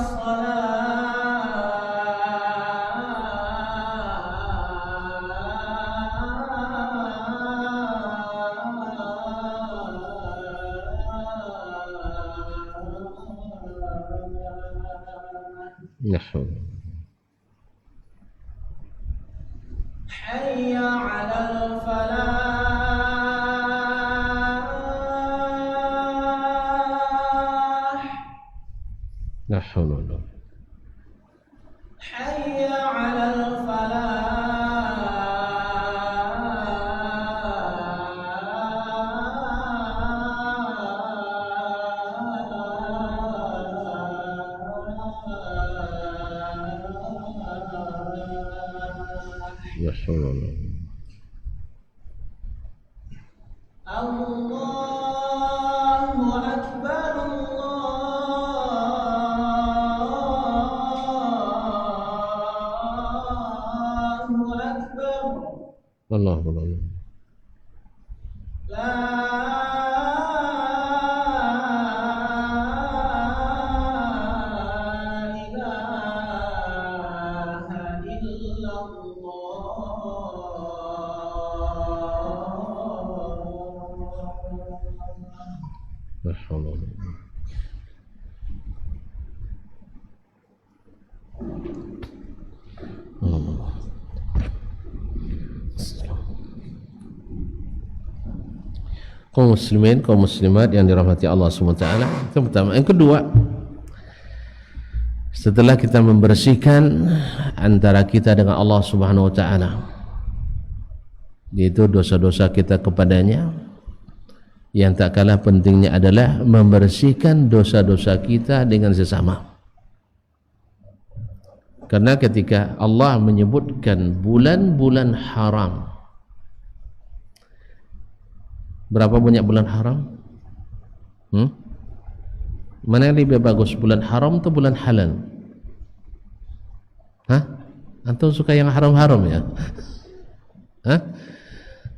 S2: la haula
S3: Hayya 'alal falah.
S2: la haula wala
S3: Hayya 'alal falah.
S2: la haula wala
S3: Allahu akbar, Allahu akbar.
S2: Allahu akbar.
S3: La ilaha illallah.
S2: La haula wala quwwata. Allah. Kaum muslimin, kaum muslimat yang dirahmati Allah SWT. Itu pertama. Yang kedua, setelah kita membersihkan antara kita dengan Allah Subhanahu wa taala, yaitu dosa-dosa kita kepadanya, yang tak kalah pentingnya adalah membersihkan dosa-dosa kita dengan sesama. Karena ketika Allah menyebutkan bulan-bulan haram, berapa banyak bulan haram? Mana yang lebih bagus, bulan haram atau bulan halal? Hah? Antum suka yang haram-haram ya? Hah?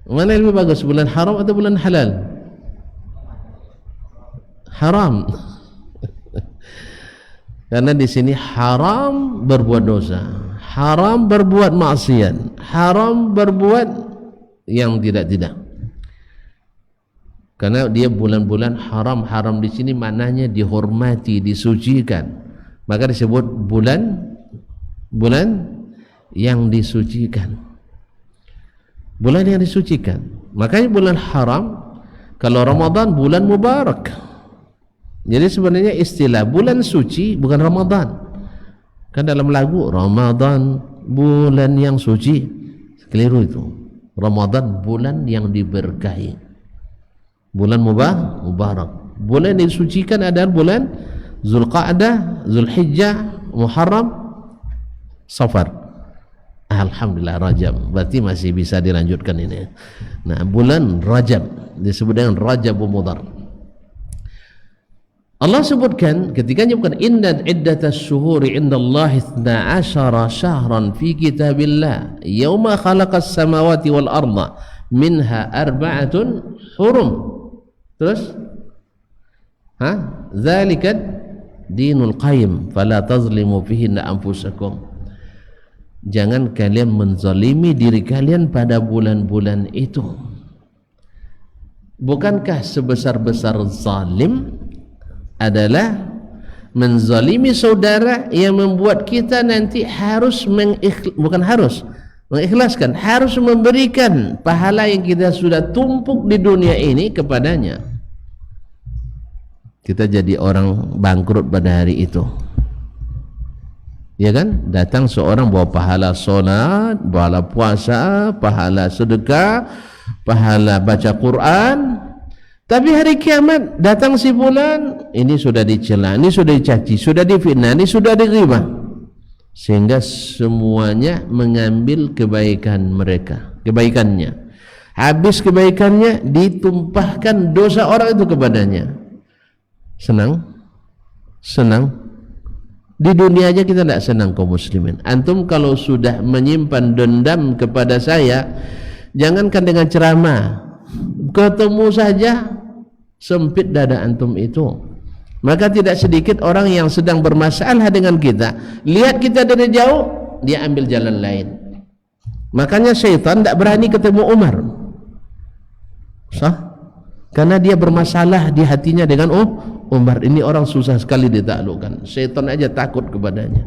S2: Mana yang lebih bagus, bulan haram atau bulan halal? Haram. Karena di sini haram berbuat dosa, haram berbuat maksiat, haram berbuat yang tidak-tidak. Karena dia bulan-bulan haram. Haram di sini maknanya dihormati, disucikan. Maka disebut bulan yang disucikan. Bulan yang disucikan. Makanya bulan haram, kalau Ramadan bulan mubarak. Jadi sebenarnya istilah bulan suci bukan Ramadan. Kan dalam lagu Ramadan bulan yang suci, keliru itu. Ramadan bulan yang diberkahi, bulan mubarak. Bulan yang disucikan adalah bulan Zulqa'dah, Zulhijjah, Muharram, Safar. Alhamdulillah, Rajab. Berarti masih bisa dilanjutkan ini. Nah, bulan Rajab disebut dengan Rajab Mudhar. Allah sebutkan ketika menyebutkan inna iddatas syuhuri indallahi 12 syahran fi kitabillah yauma khalaqas samawati wal arda minha arba'atun hurum. Terus dzalika dinul qayyim fala tazlimu fihinna anfusakum. Jangan kalian menzalimi diri kalian pada bulan-bulan itu. Bukankah sebesar-besar zalim adalah menzalimi saudara yang membuat kita nanti harus mengikhlaskan, harus memberikan pahala yang kita sudah tumpuk di dunia ini kepadanya. Kita jadi orang bangkrut pada hari itu, ya kan? Datang seorang bawa pahala solat, pahala puasa, pahala sedekah, pahala baca Quran. Tapi hari kiamat datang si fulan, ini sudah dicela, ini sudah dicaci, sudah difitnah, ini sudah dighibah, sehingga semuanya mengambil kebaikan mereka, kebaikannya. Habis kebaikannya ditumpahkan dosa orang itu kepadanya. Senang? Senang? Di dunia aja kita tidak senang kaum muslimin. Antum kalau sudah menyimpan dendam kepada saya, jangankan dengan ceramah, ketemu saja sempit dada antum itu. Maka tidak sedikit orang yang sedang bermasalah dengan kita, lihat kita dari jauh, dia ambil jalan lain. Makanya syaitan tidak berani ketemu Umar, karena dia bermasalah di hatinya dengan Umar. Ini orang susah sekali ditaklukkan. Syaitan aja takut kepadanya.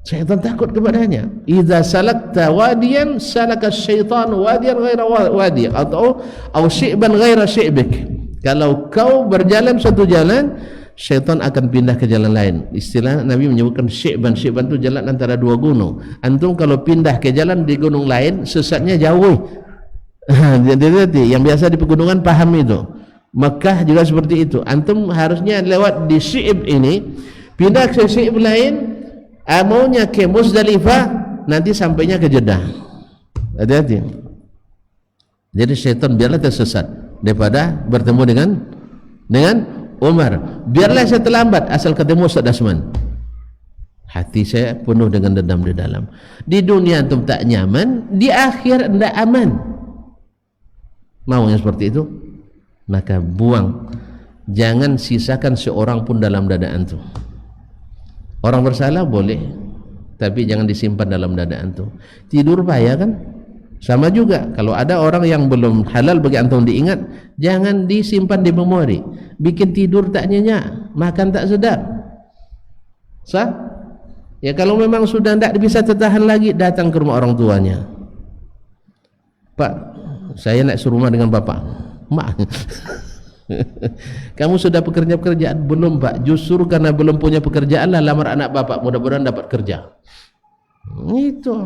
S2: Syaitan takut kepadanya. Idza salakta wadiyan salaka syaitan wadiyan ghaira wadi atau syi'ban ghaira syi'bik. Kalau kau berjalan satu jalan, syaitan akan pindah ke jalan lain. Istilah Nabi menyebutkan syi'ban. Syi'ban itu jalan antara dua gunung. Antum kalau pindah ke jalan di gunung lain, sesatnya jauh. Jadi yang biasa di pegunungan paham itu. Mekah juga seperti itu. Antum harusnya lewat di Syi'ib ini, pindah ke Syi'ib lain. Maunya ke Muzdalifah, nanti sampainya ke Jeddah. Hati-hati. Jadi syaitan biarlah tersesat daripada bertemu dengan Umar. Biarlah saya terlambat asal ketemu Ustaz Dasman. Hati saya penuh dengan dendam di dalam. Di dunia antum tak nyaman, di akhir tidak aman. Mau yang seperti itu? Maka buang. Jangan sisakan seorang pun dalam dada antum. Orang bersalah boleh, tapi jangan disimpan dalam dada antum. Tidur payah kan? Sama juga, kalau ada orang yang belum halal bagi antum diingat, jangan disimpan di memori. Bikin tidur tak nyenyak, makan tak sedap. Sah? Ya kalau memang sudah tidak bisa tertahan lagi, datang ke rumah orang tuanya. Pak, saya nak serumah dengan bapak. Mak. Kamu sudah pekerjaan? Belum pak, justru karena belum punya pekerjaan lah lamar anak bapak, mudah-mudahan dapat kerja. Itu.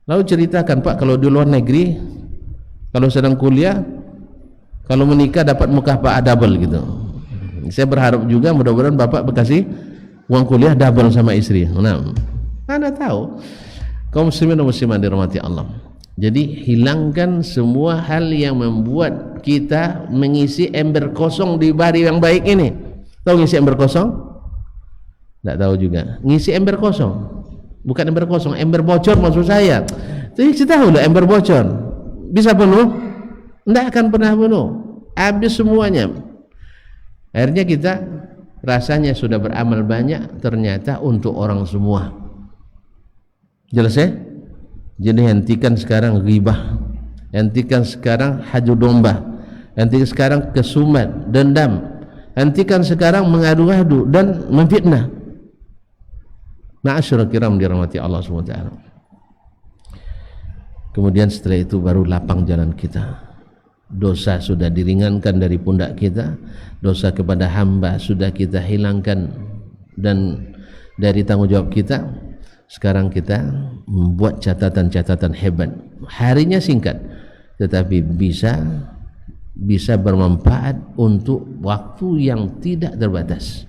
S2: Lalu ceritakan pak, kalau di luar negeri, kalau sedang kuliah, kalau menikah dapat muka pak double gitu. Saya berharap juga mudah-mudahan bapak berkasih uang kuliah double sama istri. Nah, anda tahu kaum muslimin dan muslimat dirahmati Allah. Jadi hilangkan semua hal yang membuat kita mengisi ember kosong di hari yang baik ini. Tahu ngisi ember kosong? Tidak tahu juga. Ngisi ember kosong, bukan ember kosong, ember bocor maksud saya. Jadi kita tahu lah ember bocor bisa penuh? Tidak akan pernah penuh. Habis semuanya. Akhirnya kita rasanya sudah beramal banyak, ternyata untuk orang semua. Jelas ya? Jadi hentikan sekarang ghibah, hentikan sekarang haju domba, hentikan sekarang kesumat, dendam, hentikan sekarang mengadu-adu dan memfitnah. Ma'asyiral kiram dirahmati Allah SWT. Kemudian setelah itu baru lapang jalan kita. Dosa sudah diringankan dari pundak kita, dosa kepada hamba sudah kita hilangkan dan dari tanggung jawab kita. Sekarang kita membuat catatan-catatan hebat. Harinya singkat, tetapi bisa bermanfaat untuk waktu yang tidak terbatas.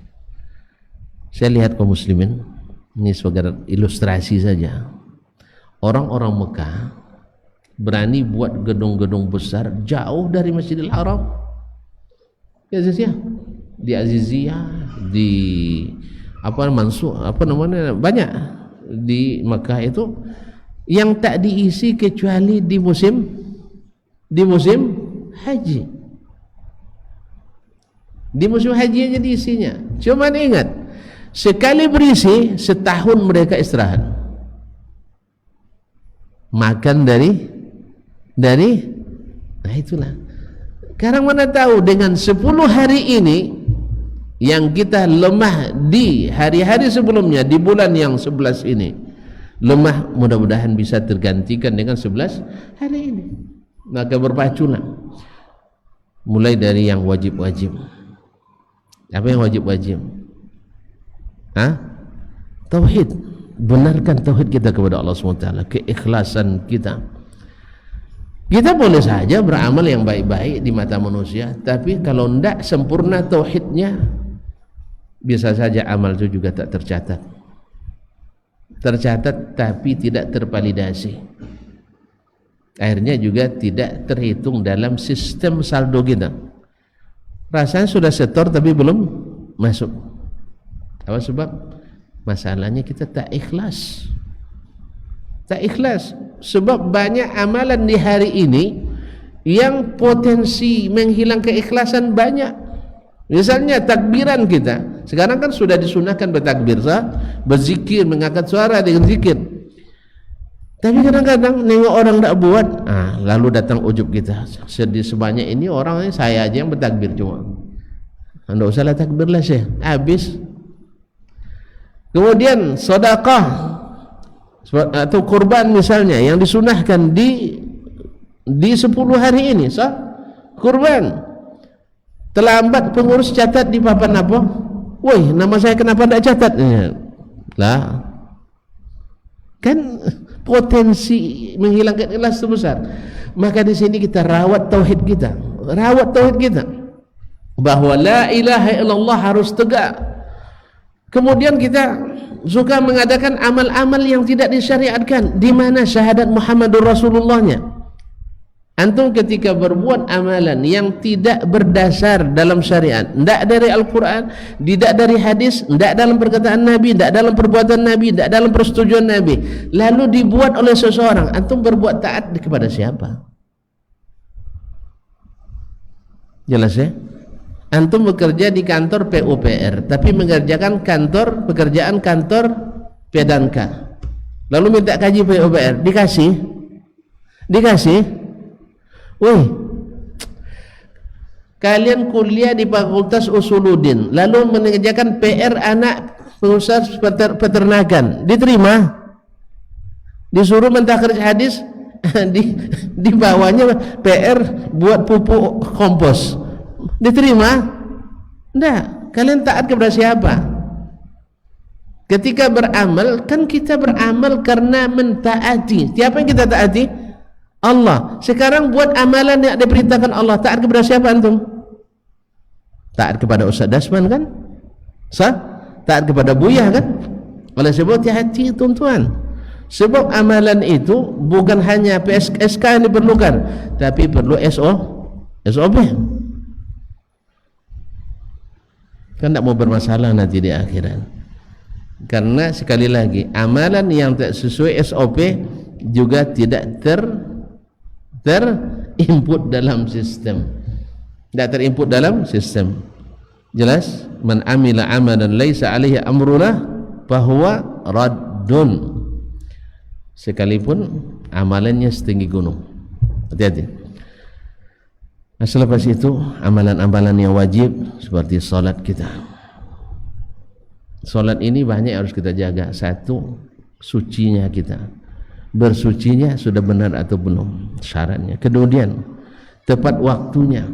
S2: Saya lihat kaum muslimin, ini sebagai ilustrasi saja. Orang-orang Mekah berani buat gedung-gedung besar jauh dari Masjidil Haram. Ya, di Aziziyah, di banyak di Mekah itu yang tak diisi kecuali di musim haji. Di musim haji aja diisinya. Cuman ingat, sekali berisi setahun mereka istirahat. Makan dari nah itulah. Sekarang mana tahu dengan 10 hari ini yang kita lemah di hari-hari sebelumnya, di bulan yang 11 ini lemah, mudah-mudahan bisa tergantikan dengan 11 hari ini. Maka berpaculah mulai dari yang wajib-wajib. Apa yang wajib-wajib? Tauhid. Benarkan tauhid kita kepada Allah SWT, keikhlasan kita. Kita boleh saja beramal yang baik-baik di mata manusia, tapi kalau tidak sempurna tauhidnya, bisa saja amal itu juga tak tercatat. Tercatat tapi tidak tervalidasi. Akhirnya juga tidak terhitung dalam sistem saldo kita. Rasanya sudah setor tapi belum masuk. Apa sebab? Masalahnya kita tak ikhlas. Tak ikhlas. Sebab banyak amalan di hari ini yang potensi menghilangkan keikhlasan banyak. Misalnya takbiran kita. Sekarang kan sudah disunahkan bertakbir, berzikir, mengangkat suara dengan zikir. Tapi kadang-kadang nengok orang tak buat, lalu datang ujub kita. Sedih sebanyak ini orang, saya aja yang bertakbir cuma. Anda usahlah takbir lah Syekh. Habis. Kemudian sedekah atau kurban misalnya yang disunahkan di 10 hari ini, kurban. Terlambat pengurus catat di papan apa? Woi, nama saya kenapa tidak catat? Lah, kan potensi menghilangkan ikhlas itu besar. Maka di sini kita rawat tauhid kita, bahwa la ilaha illallah harus tegak. Kemudian kita suka mengadakan amal-amal yang tidak disyariatkan. Di mana syahadat Muhammadur Rasulullahnya? Antum ketika berbuat amalan yang tidak berdasar dalam syariat, tidak dari Al-Quran, tidak dari hadis, tidak dalam perkataan Nabi, tidak dalam perbuatan Nabi, tidak dalam persetujuan Nabi, lalu dibuat oleh seseorang, antum berbuat taat kepada siapa? Jelas ya? Antum bekerja di kantor PUPR, tapi mengerjakan pekerjaan kantor Pedanka, lalu minta kaji PUPR, dikasih? Woi, kalian kuliah di Fakultas Usuluddin, lalu mengerjakan PR anak pengusaha peternakan, diterima? Disuruh mentakhrij hadis, di bawahnya PR buat pupuk kompos, diterima? Enggak. Kalian taat kepada siapa? Ketika beramal, kan kita beramal karena mentaati. Siapa yang kita taati? Allah. Sekarang buat amalan yang diperintahkan Allah, taat kepada siapa antum? Taat kepada Ustaz Dasman kan? Taat kepada Buya kan? Oleh sebab hati tuan-tuan. Sebab amalan itu bukan hanya PSK yang diperlukan, tapi perlu SOP. Kan tidak mau bermasalah nanti di akhirat. Karena sekali lagi, amalan yang tak sesuai SOP juga tidak terinput dalam sistem. Tidak terinput dalam sistem. Jelas? Man amila amalan laisa alaihi amruna fahuwa raddun. Sekalipun amalannya setinggi gunung. Hati-hati. Nah, selepas itu amalan-amalan yang wajib seperti salat kita. Salat ini banyak harus kita jaga. Satu, sucinya kita. Bersucinya sudah benar atau belum syaratnya. Kemudian tepat waktunya,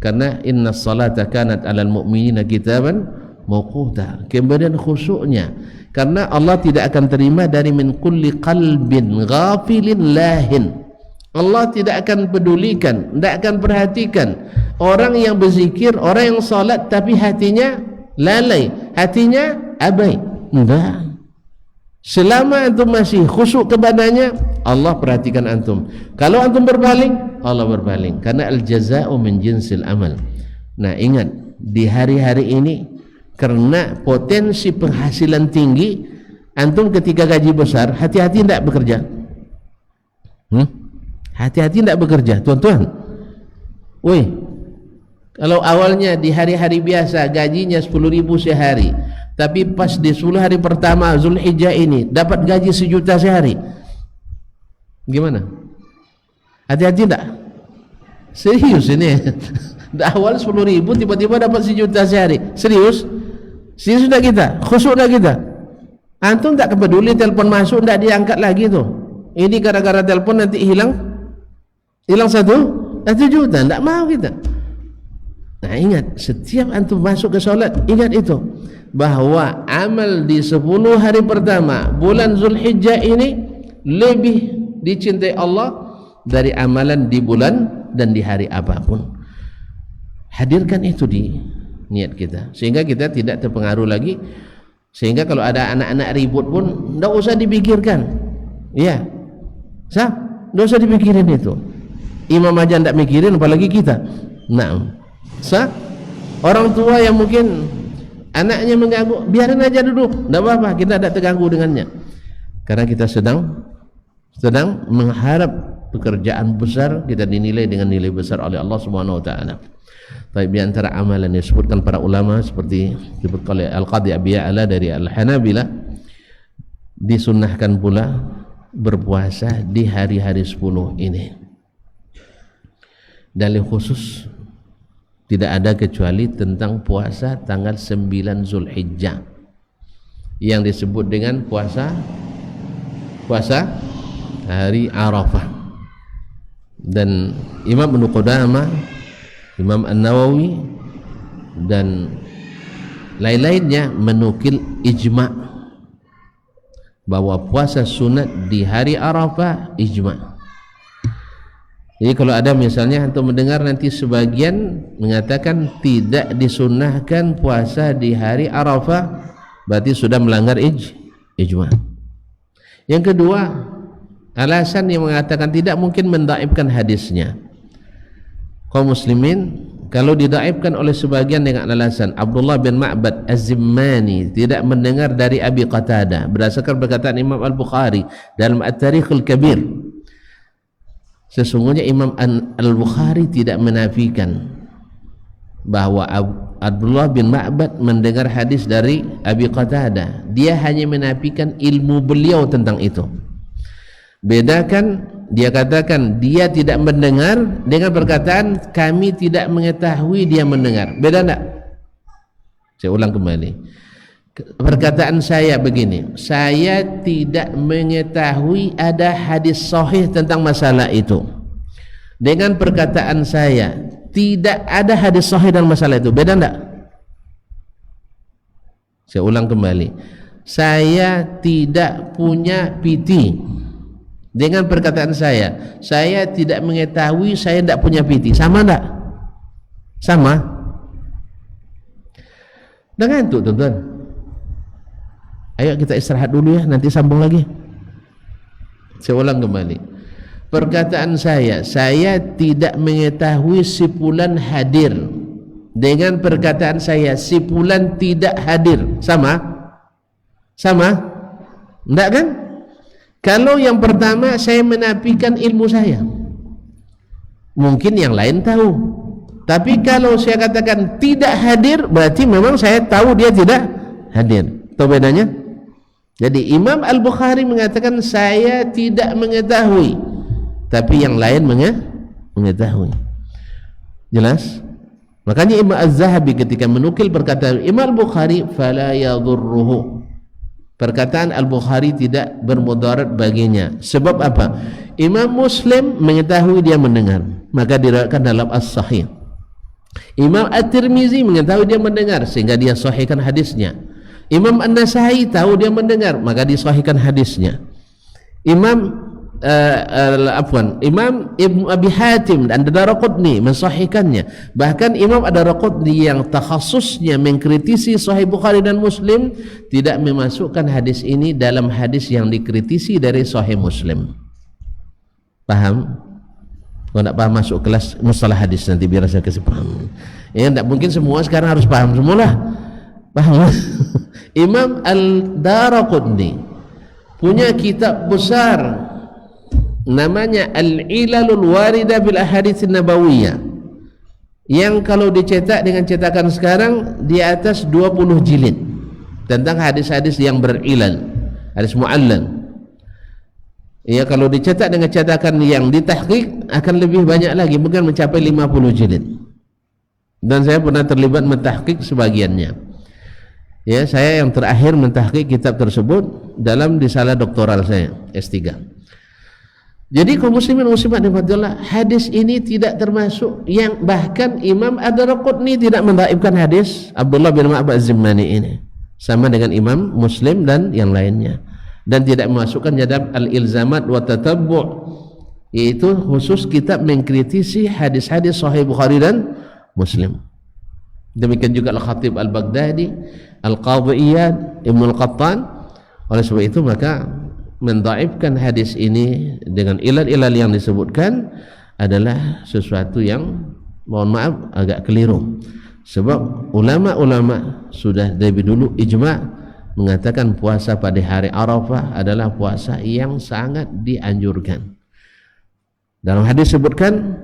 S2: karena inna salata kanat alal mu'minina kitaban mawquta. Kemudian khusyuknya, karena Allah tidak akan terima dari min kulli qalbin ghafilin lahin. Allah tidak akan pedulikan, tidak akan perhatikan orang yang berzikir, orang yang salat tapi hatinya lalai, hatinya abai. Enggak. Selama antum masih khusyuk kepadanya, Allah perhatikan antum. Kalau antum berpaling, Allah berpaling. Karena al-jaza'u min jinsil amal. Nah, ingat, di hari-hari ini karena potensi penghasilan tinggi. Antum ketika gaji besar, hati-hati tidak bekerja. Hati-hati tidak bekerja, tuan-tuan. Woi, kalau awalnya di hari-hari biasa gajinya 10.000 sehari, tapi pas di 10 hari pertama Zulhijjah ini dapat gaji 1 juta sehari, gimana? Hati-hati tidak? Serius ini. Di awal 10.000 tiba-tiba dapat 1 juta sehari. Serius? Serius sudah kita? Khusyuk sudah kita? Antum tak peduli telepon masuk tak diangkat lagi tuh. Ini gara-gara telepon nanti hilang 1 juta, tak mau kita. Nah ingat, setiap antum masuk ke solat, ingat itu bahwa amal di 10 hari pertama bulan Zulhijjah ini lebih dicintai Allah dari amalan di bulan dan di hari apapun. Hadirkan itu di niat kita sehingga kita tidak terpengaruh lagi, sehingga kalau ada anak-anak ribut pun tidak usah dipikirkan. Iya, tidak usah dipikirin itu. Imam aja tidak mikirin, apalagi kita. Nah, orang tua yang mungkin anaknya mengganggu, biarin aja duduk, tidak apa-apa, kita tidak terganggu dengannya, karena kita sedang mengharap pekerjaan besar, kita dinilai dengan nilai besar oleh Allah Subhanahu wa taala. Baik, di antara amalan yang disebutkan para ulama seperti disebut oleh Al-Qadhi Abi Ya'la dari Al-Hanabilah, disunnahkan pula berpuasa di hari-hari 10 ini. Dalil khusus tidak ada kecuali tentang puasa tanggal 9 Zulhijjah yang disebut dengan puasa hari Arafah. Dan Imam Ibnu Qudamah, Imam An-Nawawi dan lain-lainnya menukil ijma' bahwa puasa sunat di hari Arafah ijma'. Jadi kalau ada misalnya antum mendengar nanti sebagian mengatakan tidak disunnahkan puasa di hari Arafah, berarti sudah melanggar ijma'. Yang kedua, alasan yang mengatakan tidak mungkin mendaifkan hadisnya. Kaum muslimin kalau didaifkan oleh sebagian dengan alasan Abdullah bin Ma'bad Az-Zimmani tidak mendengar dari Abi Qatadah berdasarkan perkataan Imam Al-Bukhari dalam At-Tarikhul Kabir. Sesungguhnya Imam Al-Bukhari tidak menafikan bahwa Abdullah bin Ma'bad mendengar hadis dari Abi Qatadah. Dia hanya menafikan ilmu beliau tentang itu. Bedakan, dia katakan dia tidak mendengar dengan perkataan kami tidak mengetahui dia mendengar. Beda tak? Saya ulang kembali. Perkataan saya begini, saya tidak mengetahui ada hadis sahih tentang masalah itu. Dengan perkataan saya tidak ada hadis sahih dalam masalah itu, beda tak? Saya ulang kembali, saya tidak punya piti. Dengan perkataan saya tidak mengetahui, saya tidak punya piti, sama tak? Sama? Dengan itu tuan-tuan, ayo kita istirahat dulu ya, nanti sambung lagi. Saya ulang kembali, perkataan saya tidak mengetahui si fulan hadir. Dengan perkataan saya si fulan tidak hadir, sama? Sama? Enggak kan? Kalau yang pertama saya menafikan ilmu saya, mungkin yang lain tahu. Tapi kalau saya katakan tidak hadir, berarti memang saya tahu dia tidak hadir. Tahu bedanya? Jadi Imam Al-Bukhari mengatakan saya tidak mengetahui, tapi yang lain mengetahui. Jelas? Makanya Imam Az-Zahabi ketika menukil perkataan Imam Al-Bukhari, fala yadhurruhu, perkataan Al-Bukhari tidak bermudarat baginya. Sebab apa? Imam Muslim mengetahui dia mendengar, maka diriwayatkan dalam As-Sahih. Imam At-Tirmizi mengetahui dia mendengar, sehingga dia sahihkan hadisnya. Imam An-Nasai tahu dia mendengar, maka disahihkan hadisnya. Imam Ibn Abi Hatim dan Ad-Daraqutni mensahihkannya. Bahkan Imam Ad-Daraqutni yang takhasusnya mengkritisi Sahih Bukhari dan Muslim tidak memasukkan hadis ini dalam hadis yang dikritisi dari Sahih Muslim. Paham? Kalau tidak paham masuk kelas mustalah hadis nanti biar saya kasih paham. Ya, tidak mungkin semua sekarang harus paham semualah. Paham? Imam Al-Daraqutni punya kitab besar namanya Al-Ilalul Warida bil Ahadits Nabawiyah, yang kalau dicetak dengan cetakan sekarang di atas 20 jilid tentang hadis-hadis yang berilal, hadis mu'allal. Ya, kalau dicetak dengan cetakan yang ditahqiq akan lebih banyak lagi, mungkin mencapai 50 jilid. Dan saya pernah terlibat mentahqiq sebagiannya. Ya, saya yang terakhir mentahqiq kitab tersebut dalam risalah doktoral saya S3. Jadi kaum muslimin muslimat rahmatullah, hadis ini tidak termasuk yang bahkan Imam Ad-Daraqutni tidak mendhaifkan hadis Abdullah bin Ma'bad Az-Zimmani ini, sama dengan Imam Muslim dan yang lainnya, dan tidak memasukkan dalam Al-Ilzamat wa Tatabbu', yaitu khusus kitab mengkritisi hadis-hadis Sahih Bukhari dan Muslim. Demikian juga Al-Khatib Al-Baghdadi, Al-Qadhi Iyad, Ibnu Al-Qattan. Oleh sebab itu maka mendhaifkan hadis ini dengan ilal-ilal yang disebutkan adalah sesuatu yang mohon maaf agak keliru, sebab ulama-ulama sudah dari dulu ijma' mengatakan puasa pada hari Arafah adalah puasa yang sangat dianjurkan. Dalam hadis sebutkan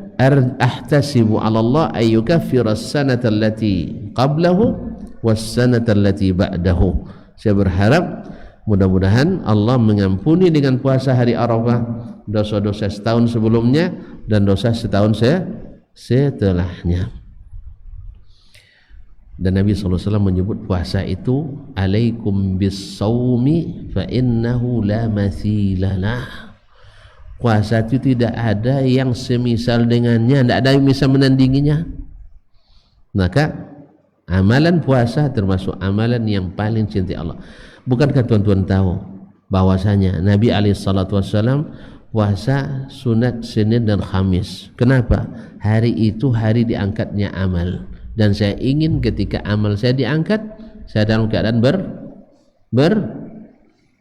S2: ahtasibu 'ala Allah ay yukaffira as-sanata allati qablahu was-sanata allati ba'dahu. Saya berharap mudah-mudahan Allah mengampuni dengan puasa hari Arafah dosa-dosa setahun sebelumnya dan dosa setahun setelahnya. Dan Nabi SAW menyebut puasa itu alaikum bis-sawmi fa innahu la mathilalah. Puasa itu tidak ada yang semisal dengannya, tidak ada yang bisa menandinginya. Maka amalan puasa termasuk amalan yang paling cintai Allah. Bukankah tuan-tuan tahu bahwasanya Nabi SAW puasa sunat Senin dan Khamis? Kenapa? Hari itu hari diangkatnya amal, dan saya ingin ketika amal saya diangkat, saya dalam keadaan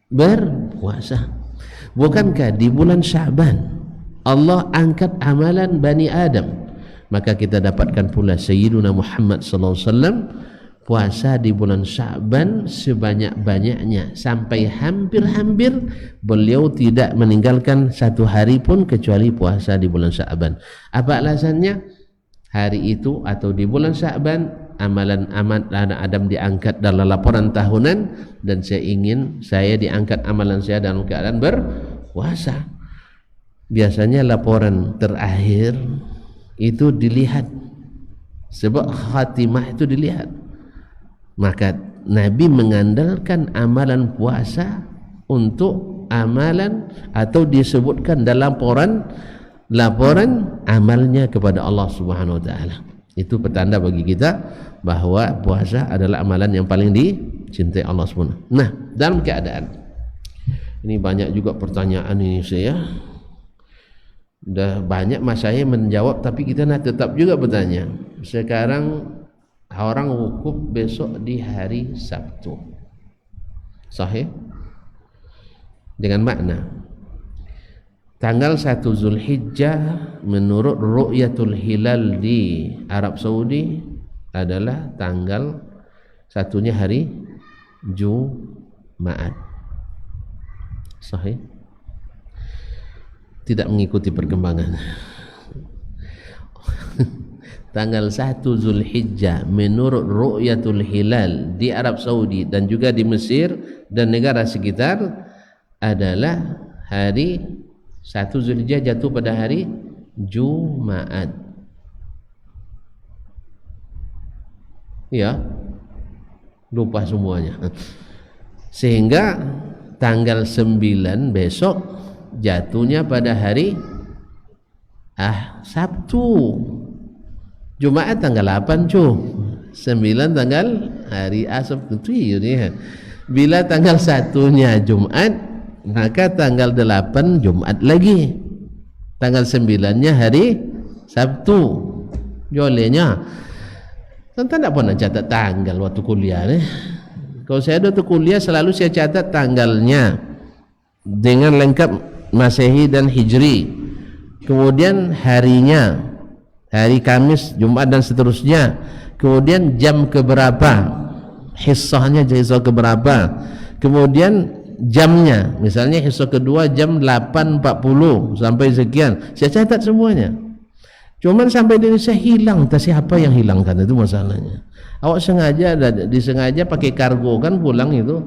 S2: berpuasa. Bukankah di bulan Sya'ban Allah angkat amalan Bani Adam? Maka kita dapatkan pula Sayyiduna Muhammad SAW puasa di bulan Sya'ban sebanyak-banyaknya, sampai hampir-hampir beliau tidak meninggalkan satu hari pun kecuali puasa di bulan Sya'ban. Apa alasannya? Hari itu atau di bulan Sya'ban amalan anak Adam diangkat dalam laporan tahunan, dan saya ingin saya diangkat amalan saya dalam keadaan berpuasa. Biasanya laporan terakhir itu dilihat, sebab khatimah itu dilihat. Maka Nabi mengandalkan amalan puasa untuk amalan atau disebutkan dalam laporan amalnya kepada Allah Subhanahu wa taala. Itu petanda bagi kita bahwa puasa adalah amalan yang paling dicintai Allah SWT. Nah, dalam keadaan ini banyak juga pertanyaan ini, saya dah banyak masanya menjawab, tapi kita nak tetap juga bertanya. Sekarang orang wukuf besok di hari Sabtu, sahih? Dengan makna tanggal 1 Zulhijjah menurut ru'yatul hilal di Arab Saudi adalah tanggal satunya hari Jumat. Sahih? Tidak mengikuti perkembangan. Tanggal 1 Zulhijjah menurut ru'yatul hilal di Arab Saudi dan juga di Mesir dan negara sekitar adalah hari 1 Zulhijjah jatuh pada hari Jumat. Ya, lupa semuanya. Sehingga tanggal 9 besok jatuhnya pada hari Sabtu. Jumat tanggal 8 9 tanggal hari Sabtu ini. Bila tanggal 1-nya Jumat, maka tanggal 8 Jumat lagi, tanggal 9-nya hari Sabtu. Jolenya tentang tak pernah catat tanggal waktu kuliah nih. Kalau saya waktu kuliah selalu saya catat tanggalnya dengan lengkap Masehi dan Hijri, kemudian harinya hari Kamis, Jumat dan seterusnya. Kemudian jam keberapa, hissahnya hissah keberapa, kemudian jamnya, misalnya hissah kedua jam 8.40 sampai sekian, saya catat semuanya. Cuman sampai di Indonesia hilang, entah siapa yang hilangkan, itu masalahnya. Awak disengaja pakai kargo kan pulang itu,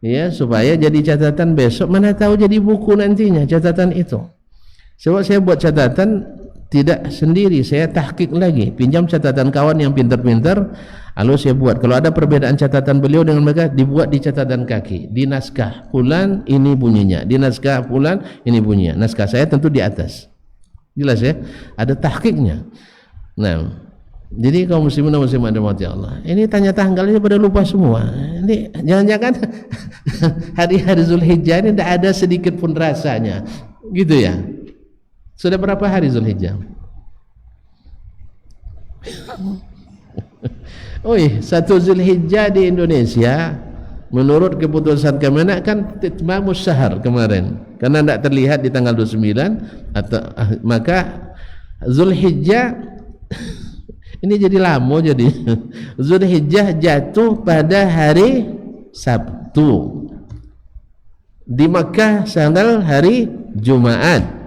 S2: ya, supaya jadi catatan besok, mana tahu jadi buku nantinya catatan itu. Sebab saya buat catatan tidak sendiri, saya tahqiq lagi, pinjam catatan kawan yang pintar-pintar, lalu saya buat. Kalau ada perbedaan catatan beliau dengan mereka, dibuat di catatan kaki, di naskah fulan ini bunyinya, di naskah fulan ini bunyinya, naskah saya tentu di atas. Jelas ya, ada tahqiqnya. Nah, jadi kaum muslimin dan muslimat dirahmati Allah, ini tanya tanggalnya pada lupa semua. Ini jangan-jangan hari-hari Zulhijjah ini tidak ada sedikit pun rasanya, gitu ya. Sudah berapa hari Zulhijjah? Oi, 1 Zulhijjah di Indonesia menurut keputusan Kemenak kan titmamus syahr kemarin, karena tidak terlihat di tanggal 29 atau maka Zulhijjah ini jadi lama, jadi Zulhijjah jatuh pada hari Sabtu, di Makkah tanggal hari Jumat.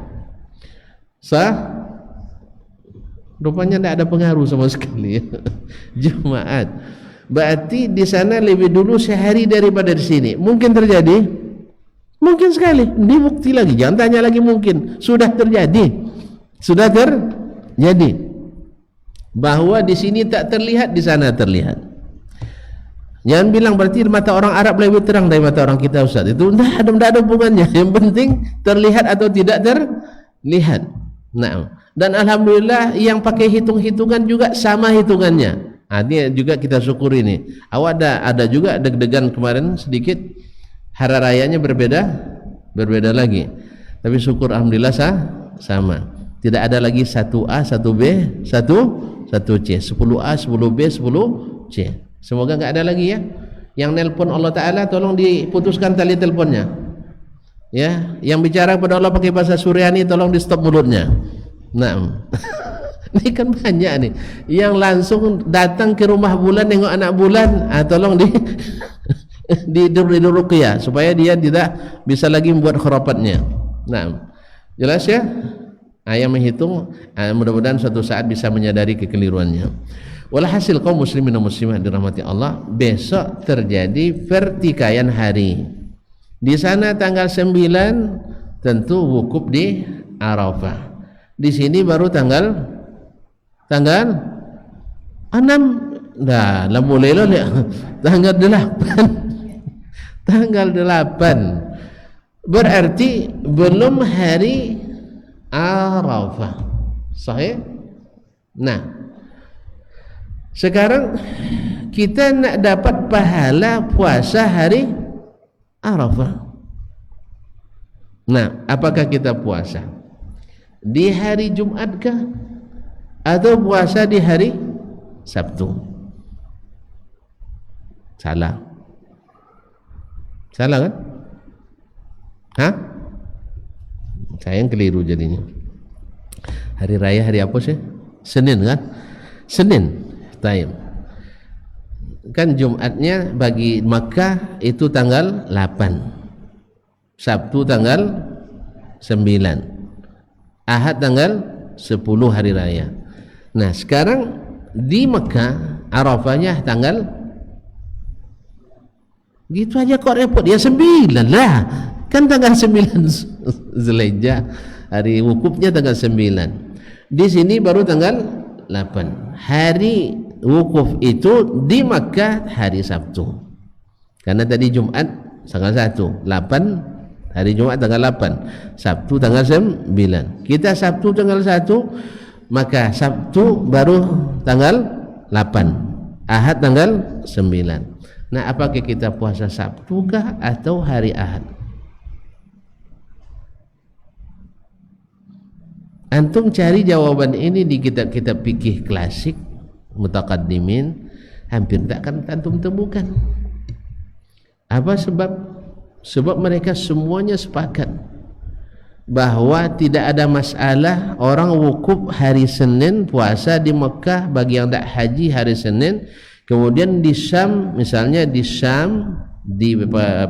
S2: Sah? Rupanya tidak ada pengaruh sama sekali. Jumat. Berarti di sana lebih dulu sehari daripada di sini. Mungkin terjadi? Mungkin sekali. Dibukti lagi. Jangan tanya lagi mungkin. Sudah terjadi. Sudah terjadi. Bahwa di sini tak terlihat, di sana terlihat. Jangan bilang berarti mata orang Arab lebih terang dari mata orang kita, Ustaz. Itu tidak ada hubungannya. Yang penting terlihat atau tidak terlihat. Nah, dan alhamdulillah yang pakai hitung-hitungan juga sama hitungannya. Ini juga kita syukuri ini. Awak ada juga deg-degan kemarin sedikit, hari rayanya berbeda lagi. Tapi syukur alhamdulillah sama. Tidak ada lagi 1A, 1B, 1C, 10A, 10B, 10C. Semoga enggak ada lagi ya. Yang nelpon Allah Ta'ala tolong diputuskan tali teleponnya. Ya, yang bicara kepada Allah pakai bahasa Suryani tolong di stop mulutnya. Nah, ini kan banyak nih yang langsung datang ke rumah bulan nengok anak bulan, tolong di ruqyah supaya dia tidak bisa lagi membuat khurafat-nya. Nah, jelas ya? Yang menghitung, mudah-mudahan suatu saat bisa menyadari kekeliruannya. Walhasil kaum muslimin dan muslimat dirahmati Allah, besok terjadi pertikaian hari. Di sana tanggal 9 tentu wukuf di Arafah. Di sini baru tanggal 6. Dah, mulai lah tanggal 8. Tanggal 8. Berarti belum hari Arafah. Sahih? Nah, sekarang kita nak dapat pahala puasa hari Arafah. Nah, apakah kita puasa di hari Jumat kah atau puasa di hari Sabtu? Salah kan? Hah? Saya yang keliru jadinya. Hari raya hari apa sih? Senin kan? Senin. Taib. Kan Jumatnya bagi Makkah itu tanggal 8, Sabtu tanggal 9, Ahad tanggal 10 hari raya. Nah sekarang di Makkah Arafahnya tanggal gitu aja kok repot ya, 9 lah kan, tanggal 9 Zulhijjah hari wukufnya tanggal 9. Di sini baru tanggal 8. Hari wukuf itu di Makkah hari Sabtu, karena tadi Jumat tanggal 1, 8 hari Jumat tanggal 8, Sabtu tanggal 9. Kita Sabtu tanggal 1, maka Sabtu baru tanggal 8, Ahad tanggal 9. Nah, apakah kita puasa Sabtu kah atau hari Ahad? Antum cari jawaban ini di kitab-kitab fikih klasik mutaqaddimin, hampir tak akan antum temukan. Apa sebab? Sebab mereka semuanya sepakat bahwa tidak ada masalah orang wukuf hari Senin puasa di Mekah bagi yang tak haji hari Senin, kemudian di Syam misalnya, di Syam di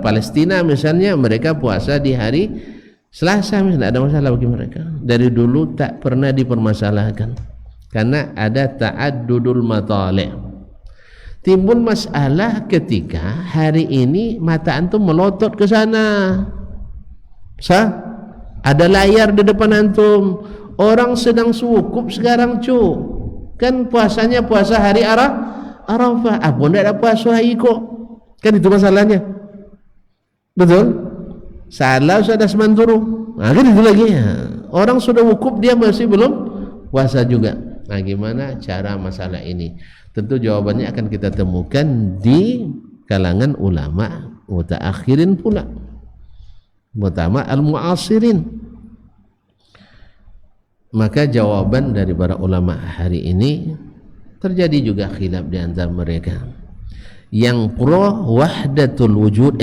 S2: Palestina misalnya mereka puasa di hari Selasa, misalnya ada masalah bagi mereka. Dari dulu tak pernah dipermasalahkan karena ada ta'addudul matali'. Timbul masalah ketika hari ini mata antum melotot ke sana. Ada layar di depan antum. Orang sedang wukuf sekarang kan puasanya puasa hari Arafah. Apa tidak ada puasa hari kok? Kan itu masalahnya. Betul? Salah sudah semanturu. Nah, kan itu lagi. Orang sudah wukuf dia masih belum puasa juga. Nah, gimana cara masalah ini? Tentu jawabannya akan kita temukan di kalangan ulama mutaakhirin pula, utama al-mu'asirin. Maka jawaban dari para ulama hari ini terjadi juga khilaf di antara mereka. Yang pro wahdatul wujud,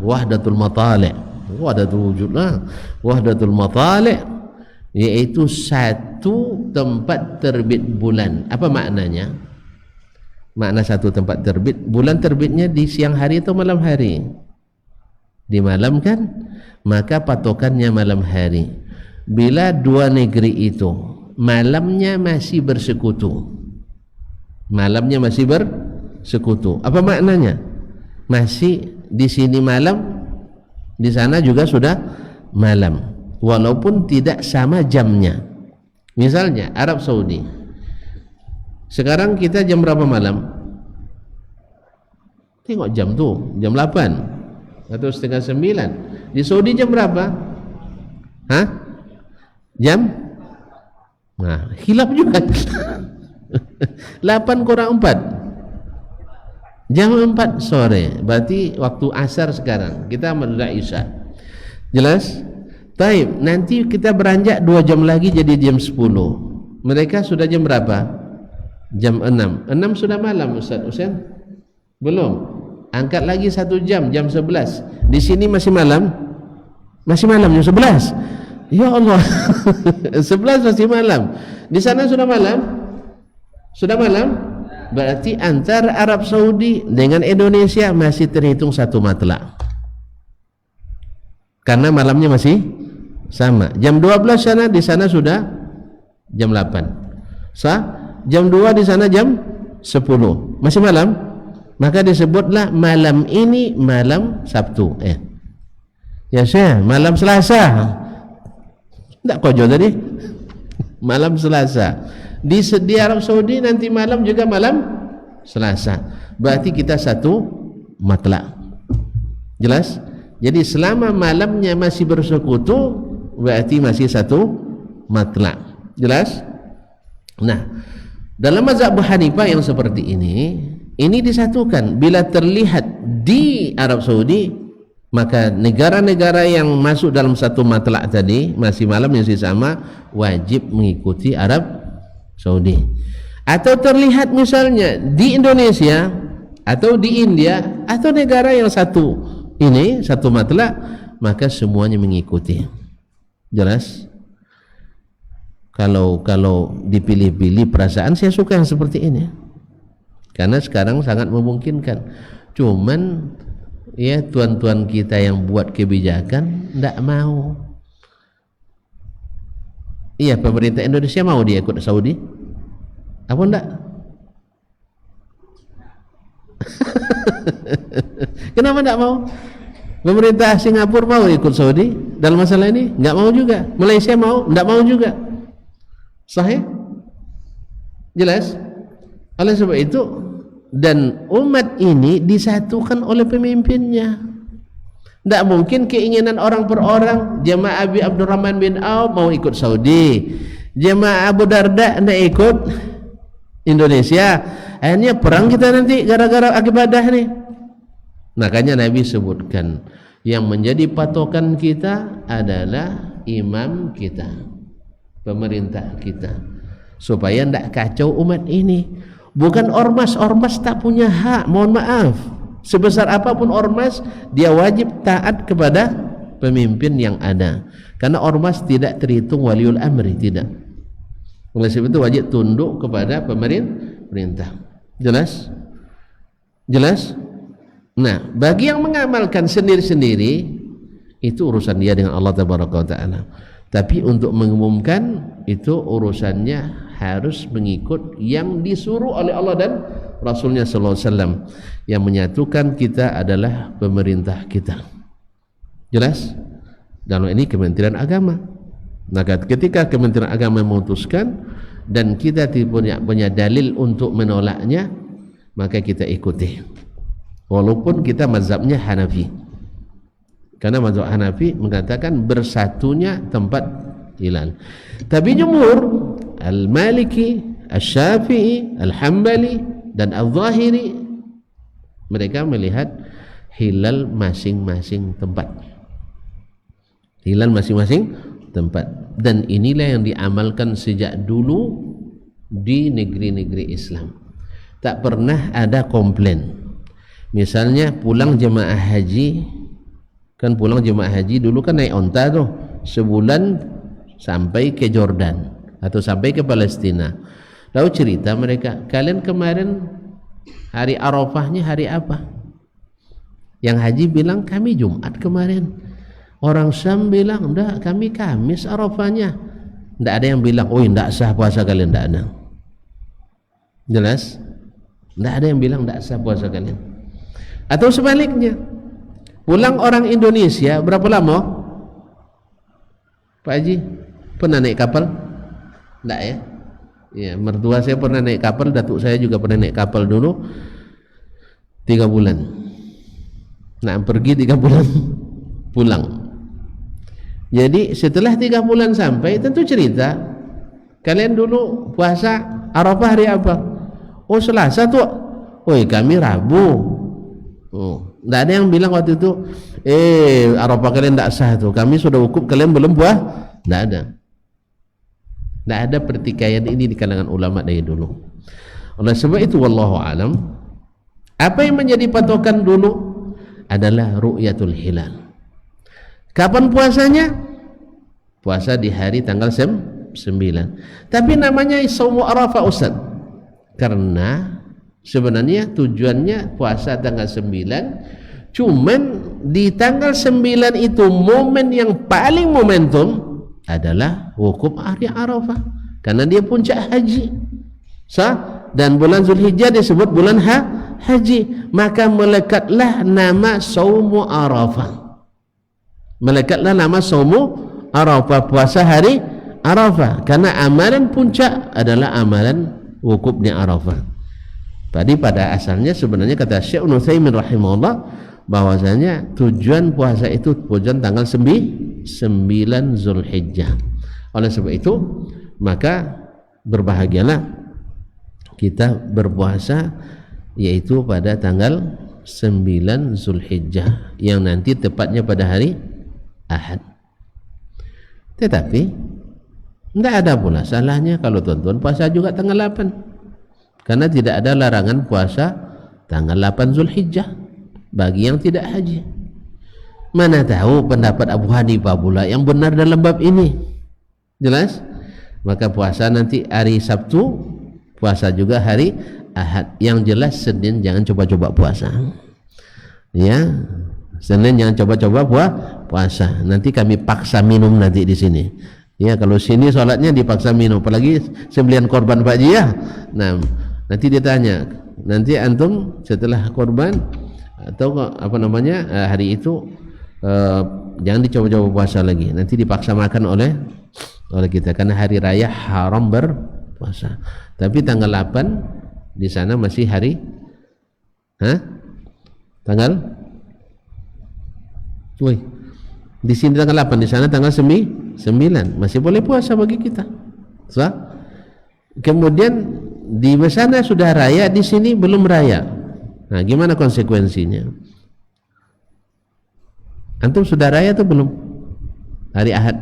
S2: wahdatul matali', wahdatul matali', yaitu satu tempat terbit bulan. Apa maknanya? Makna satu tempat terbit, bulan terbitnya di siang hari atau malam hari? Di malam kan? Maka patokannya malam hari. Bila dua negeri itu malamnya masih bersekutu, apa maknanya? Masih di sini malam, di sana juga sudah malam, walaupun tidak sama jamnya. Misalnya Arab Saudi, sekarang kita jam berapa malam? Tengok jam tuh, jam 8 atau setengah 9. Di Saudi jam berapa? Jam? Nah, khilaf juga. 8 kurang 4. Jam 4 sore. Berarti waktu asar sekarang. Kita menunda Isya. Jelas? Baik, nanti kita beranjak 2 jam lagi jadi jam 10. Mereka sudah jam berapa? Jam 6. 6 sudah malam, Ustaz Husain? Belum. Angkat lagi 1 jam, jam 11. Di sini masih malam? Masih malam jam 11. Ya Allah. 11 masih malam. Di sana sudah malam? Sudah malam? Berarti antara Arab Saudi dengan Indonesia masih terhitung satu matlak. Karena malamnya masih sama. Jam 12 sana, di sana sudah jam 8. Jam 2 di sana jam 10. Masih malam? Maka disebutlah malam ini malam Sabtu. Ya Syekh, malam Selasa. Tak kojo tadi. Malam Selasa. Di Arab Saudi nanti malam juga malam Selasa. Berarti kita satu matlak. Jelas? Jadi selama malamnya masih bersekutu, berarti masih satu matlak. Jelas? Nah, dalam mazhab Abu Hanifah yang seperti ini disatukan. Bila terlihat di Arab Saudi, maka negara-negara yang masuk dalam satu matlak tadi masih malam yang sama, wajib mengikuti Arab Saudi. Atau terlihat misalnya di Indonesia atau di India atau negara yang satu matlak, maka semuanya mengikuti. Jelas? Kalau dipilih-pilih perasaan, saya suka yang seperti ini. Karena sekarang sangat memungkinkan. Cuman ya tuan-tuan kita yang buat kebijakan tidak mau. Iya, pemerintah Indonesia mau dia ikut Saudi? Apa enggak? Kenapa enggak mau? Pemerintah Singapura mau ikut Saudi dalam masalah ini? Enggak mau juga. Malaysia mau? Enggak mau juga. Sahih? Jelas? Oleh sebab itu, dan umat ini disatukan oleh pemimpinnya. Tidak mungkin keinginan orang per orang. Jemaah Abi Abdurrahman bin Auf mau ikut Saudi, jemaah Abu Darda tidak ikut Indonesia. Akhirnya perang kita nanti gara-gara akibadah nih. Makanya Nabi sebutkan, yang menjadi patokan kita adalah imam kita, pemerintah kita, supaya tidak kacau umat ini. Bukan ormas tak punya hak, mohon maaf. Sebesar apapun ormas, dia wajib taat kepada pemimpin yang ada. Karena ormas tidak terhitung waliul amri, tidak. Oleh sebab itu wajib tunduk kepada pemerintah. Jelas? Jelas? Nah, bagi yang mengamalkan sendiri-sendiri itu urusan dia dengan Allah Tabaraka wa Ta'ala. Tapi untuk mengumumkan itu urusannya harus mengikut yang disuruh oleh Allah dan Rasulnya sallallahu alaihi wasallam. Yang menyatukan kita adalah pemerintah kita. Jelas? Dalam ini Kementerian Agama. Maka ketika Kementerian Agama memutuskan dan kita tidak punya dalil untuk menolaknya, maka kita ikuti. Walaupun kita mazhabnya Hanafi. Karena mazhab Hanafi mengatakan bersatunya tempat hilal. Tapi jumhur Al-Maliki, Al-Syafi'i, Al-Hambali dan Al-Zahiri mereka melihat hilal masing-masing tempat. Hilal masing-masing tempat. Dan inilah yang diamalkan sejak dulu di negeri-negeri Islam. Tak pernah ada komplain. Misalnya pulang jemaah haji, kan pulang jemaah haji dulu kan naik onta tuh sebulan sampai ke Jordan atau sampai ke Palestina. Lalu cerita mereka, kalian kemarin hari Arafahnya hari apa? Yang haji bilang kami Jumat kemarin. Orang Syam bilang enggak, kami Kamis Arafahnya. Enggak ada yang bilang oh enggak sah puasa kalian, enggak ada. Jelas? Enggak ada yang bilang enggak sah puasa kalian. Atau sebaliknya, pulang orang Indonesia berapa lama? Pak Haji pernah naik kapal? Enggak ya? Ya, mertua saya pernah naik kapal, datuk saya juga pernah naik kapal dulu 3 bulan. Nah, pergi 3 bulan pulang. Jadi setelah 3 bulan sampai tentu cerita, kalian dulu puasa Arafah hari apa? Oh Selasa tuh. Oi kami Rabu. Oh, tidak ada yang bilang waktu itu Arafah kalian tidak sah tuh, kami sudah wukuf kalian belum puas. Tidak ada. Tidak ada pertikaian ini di kalangan ulama dari dulu. Oleh sebab itu wallahu alam, apa yang menjadi patokan dulu adalah ru'yatul hilal. Kapan puasanya? Puasa di hari tanggal 9. Tapi namanya Shaumu Arafah Ustaz, karena sebenarnya tujuannya puasa tanggal 9, cuman di tanggal 9 itu momen yang paling momentum adalah wukuf hari Arafah, karena dia puncak haji. Dan bulan Zulhijjah disebut bulan haji, maka melekatlah nama Shaumu Arafah. Melekatlah nama Shaumu Arafah, puasa hari Arafah, karena amalan puncak adalah amalan wukuf di Arafah. Tadi pada asalnya sebenarnya kata Syekh Ibnu Utsaimin rahimahullah bahwasanya tujuan puasa itu tujuan tanggal 9 Zulhijjah. Oleh sebab itu maka berbahagialah kita berpuasa yaitu pada tanggal 9 Zulhijjah yang nanti tepatnya pada hari Ahad. Tetapi tidak ada pula salahnya kalau tuan-tuan puasa juga tanggal 8, karena tidak ada larangan puasa tanggal 8 Zulhijjah bagi yang tidak haji. Mana tahu pendapat Abu Hanifah pula yang benar dalam bab ini. Jelas? Maka puasa nanti hari Sabtu, puasa juga hari Ahad. Yang jelas Senin jangan coba-coba puasa. Ya, Senin jangan coba-coba puasa. Nanti kami paksa minum nanti di sini. Ya, kalau sini sholatnya dipaksa minum, apalagi sembelihan korban Pak Ji ya. Nah, nanti ditanya, nanti antum setelah korban atau apa namanya hari itu jangan dicoba-coba puasa lagi, nanti dipaksa makan oleh kita, karena hari raya haram berpuasa. Tapi tanggal 8 di sana masih hari tanggal di sini tanggal 8, di sana tanggal 9, masih boleh puasa bagi kita. So, kemudian di sana sudah raya, di sini belum raya. Nah, gimana konsekuensinya? Antum sudah raya atau belum? Hari Ahad?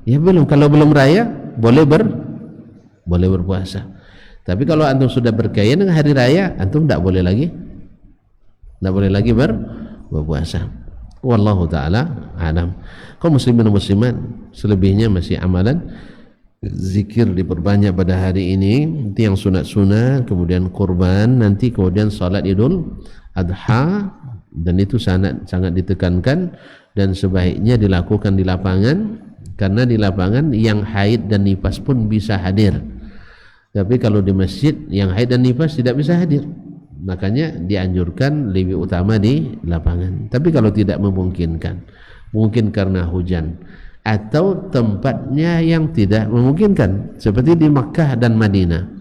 S2: Ya belum. Kalau belum raya boleh berpuasa. Tapi kalau antum sudah berkaitan dengan hari raya, antum tidak boleh lagi berpuasa. Wallahu ta'ala alam. Kaum muslimin dan muslimat, selebihnya masih amalan zikir diperbanyak pada hari ini. Itu yang sunat-sunat, kemudian kurban, nanti kemudian salat Idul Adha, dan itu sangat ditekankan dan sebaiknya dilakukan di lapangan, karena di lapangan yang haid dan nifas pun bisa hadir. Tapi kalau di masjid yang haid dan nifas tidak bisa hadir, makanya dianjurkan lebih utama di lapangan. Tapi kalau tidak memungkinkan, mungkin karena hujan atau tempatnya yang tidak memungkinkan, seperti di Makkah dan Madinah,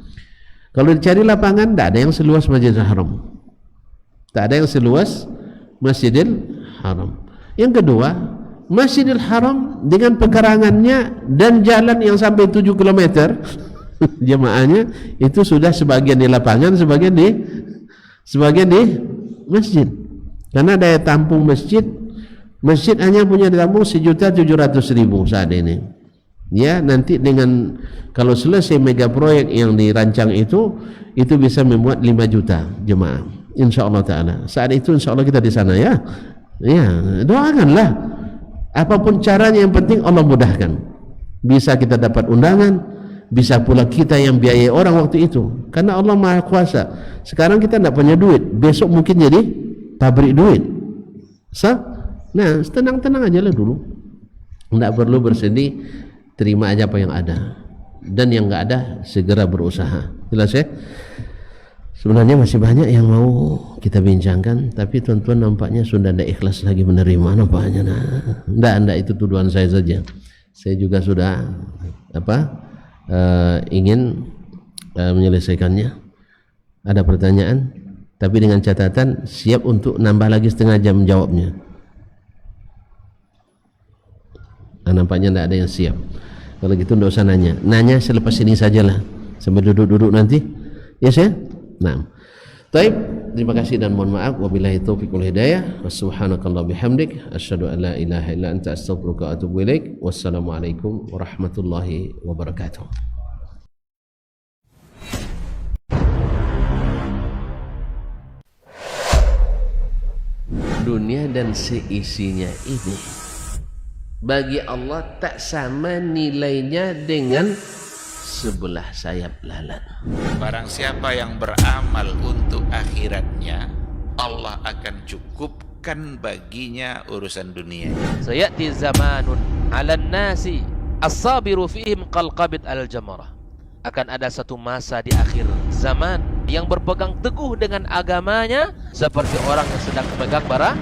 S2: kalau dicari lapangan tidak ada yang seluas Masjidil Haram, tak ada yang seluas Masjidil Haram. Yang kedua, Masjidil Haram dengan pekarangannya dan jalan yang sampai 7 km jemaahnya itu sudah sebagian di lapangan, sebagian di masjid. Karena daya tampung masjid hanya punya tampung 1.700.000 saat ini. Ya, nanti dengan kalau selesai mega proyek yang dirancang itu bisa membuat 5 juta jemaah. Insyaallah taala. Saat itu insyaallah kita di sana ya. Ya, doakanlah. Apapun caranya, yang penting Allah mudahkan. Bisa kita dapat undangan, bisa pula kita yang biayai orang waktu itu, karena Allah Maha Kuasa. Sekarang kita tidak punya duit, besok mungkin jadi pabrik duit. Nah, tenang-tenang aja lah dulu, tidak perlu bersedih, terima aja apa yang ada, dan yang nggak ada segera berusaha. Jelas ya? Sebenarnya masih banyak yang mau kita bincangkan, tapi tuan-tuan nampaknya sudah tidak ikhlas lagi menerima nampaknya. Nah, itu tuduhan saya saja. Saya juga sudah ingin menyelesaikannya. Ada pertanyaan, tapi dengan catatan siap untuk nambah lagi setengah jam jawabnya. Nampaknya tidak ada yang siap. Kalau gitu tidak usah nanya selepas ini sajalah, sambil duduk-duduk nanti. Yes ya? Nah, baik, terima kasih dan mohon maaf. Wabillahi taufiq wal hidayah. Subhanakallah bihamdik, asyhadu an la ilaha illa anta, astaghfiruka wa atubu ilaik. Wassalamualaikum warahmatullahi wabarakatuh.
S1: Dunia dan seisinya ini bagi Allah tak sama nilainya dengan sebelah sayap lalat.
S4: Barang siapa yang beramal untuk akhiratnya, Allah akan cukupkan baginya urusan dunia.
S5: Sayati zamanun 'alan nasi as-sabiru fihim qalqabit al-jamarah. Akan ada satu masa di akhir zaman yang berpegang teguh dengan agamanya seperti orang yang sedang memegang bara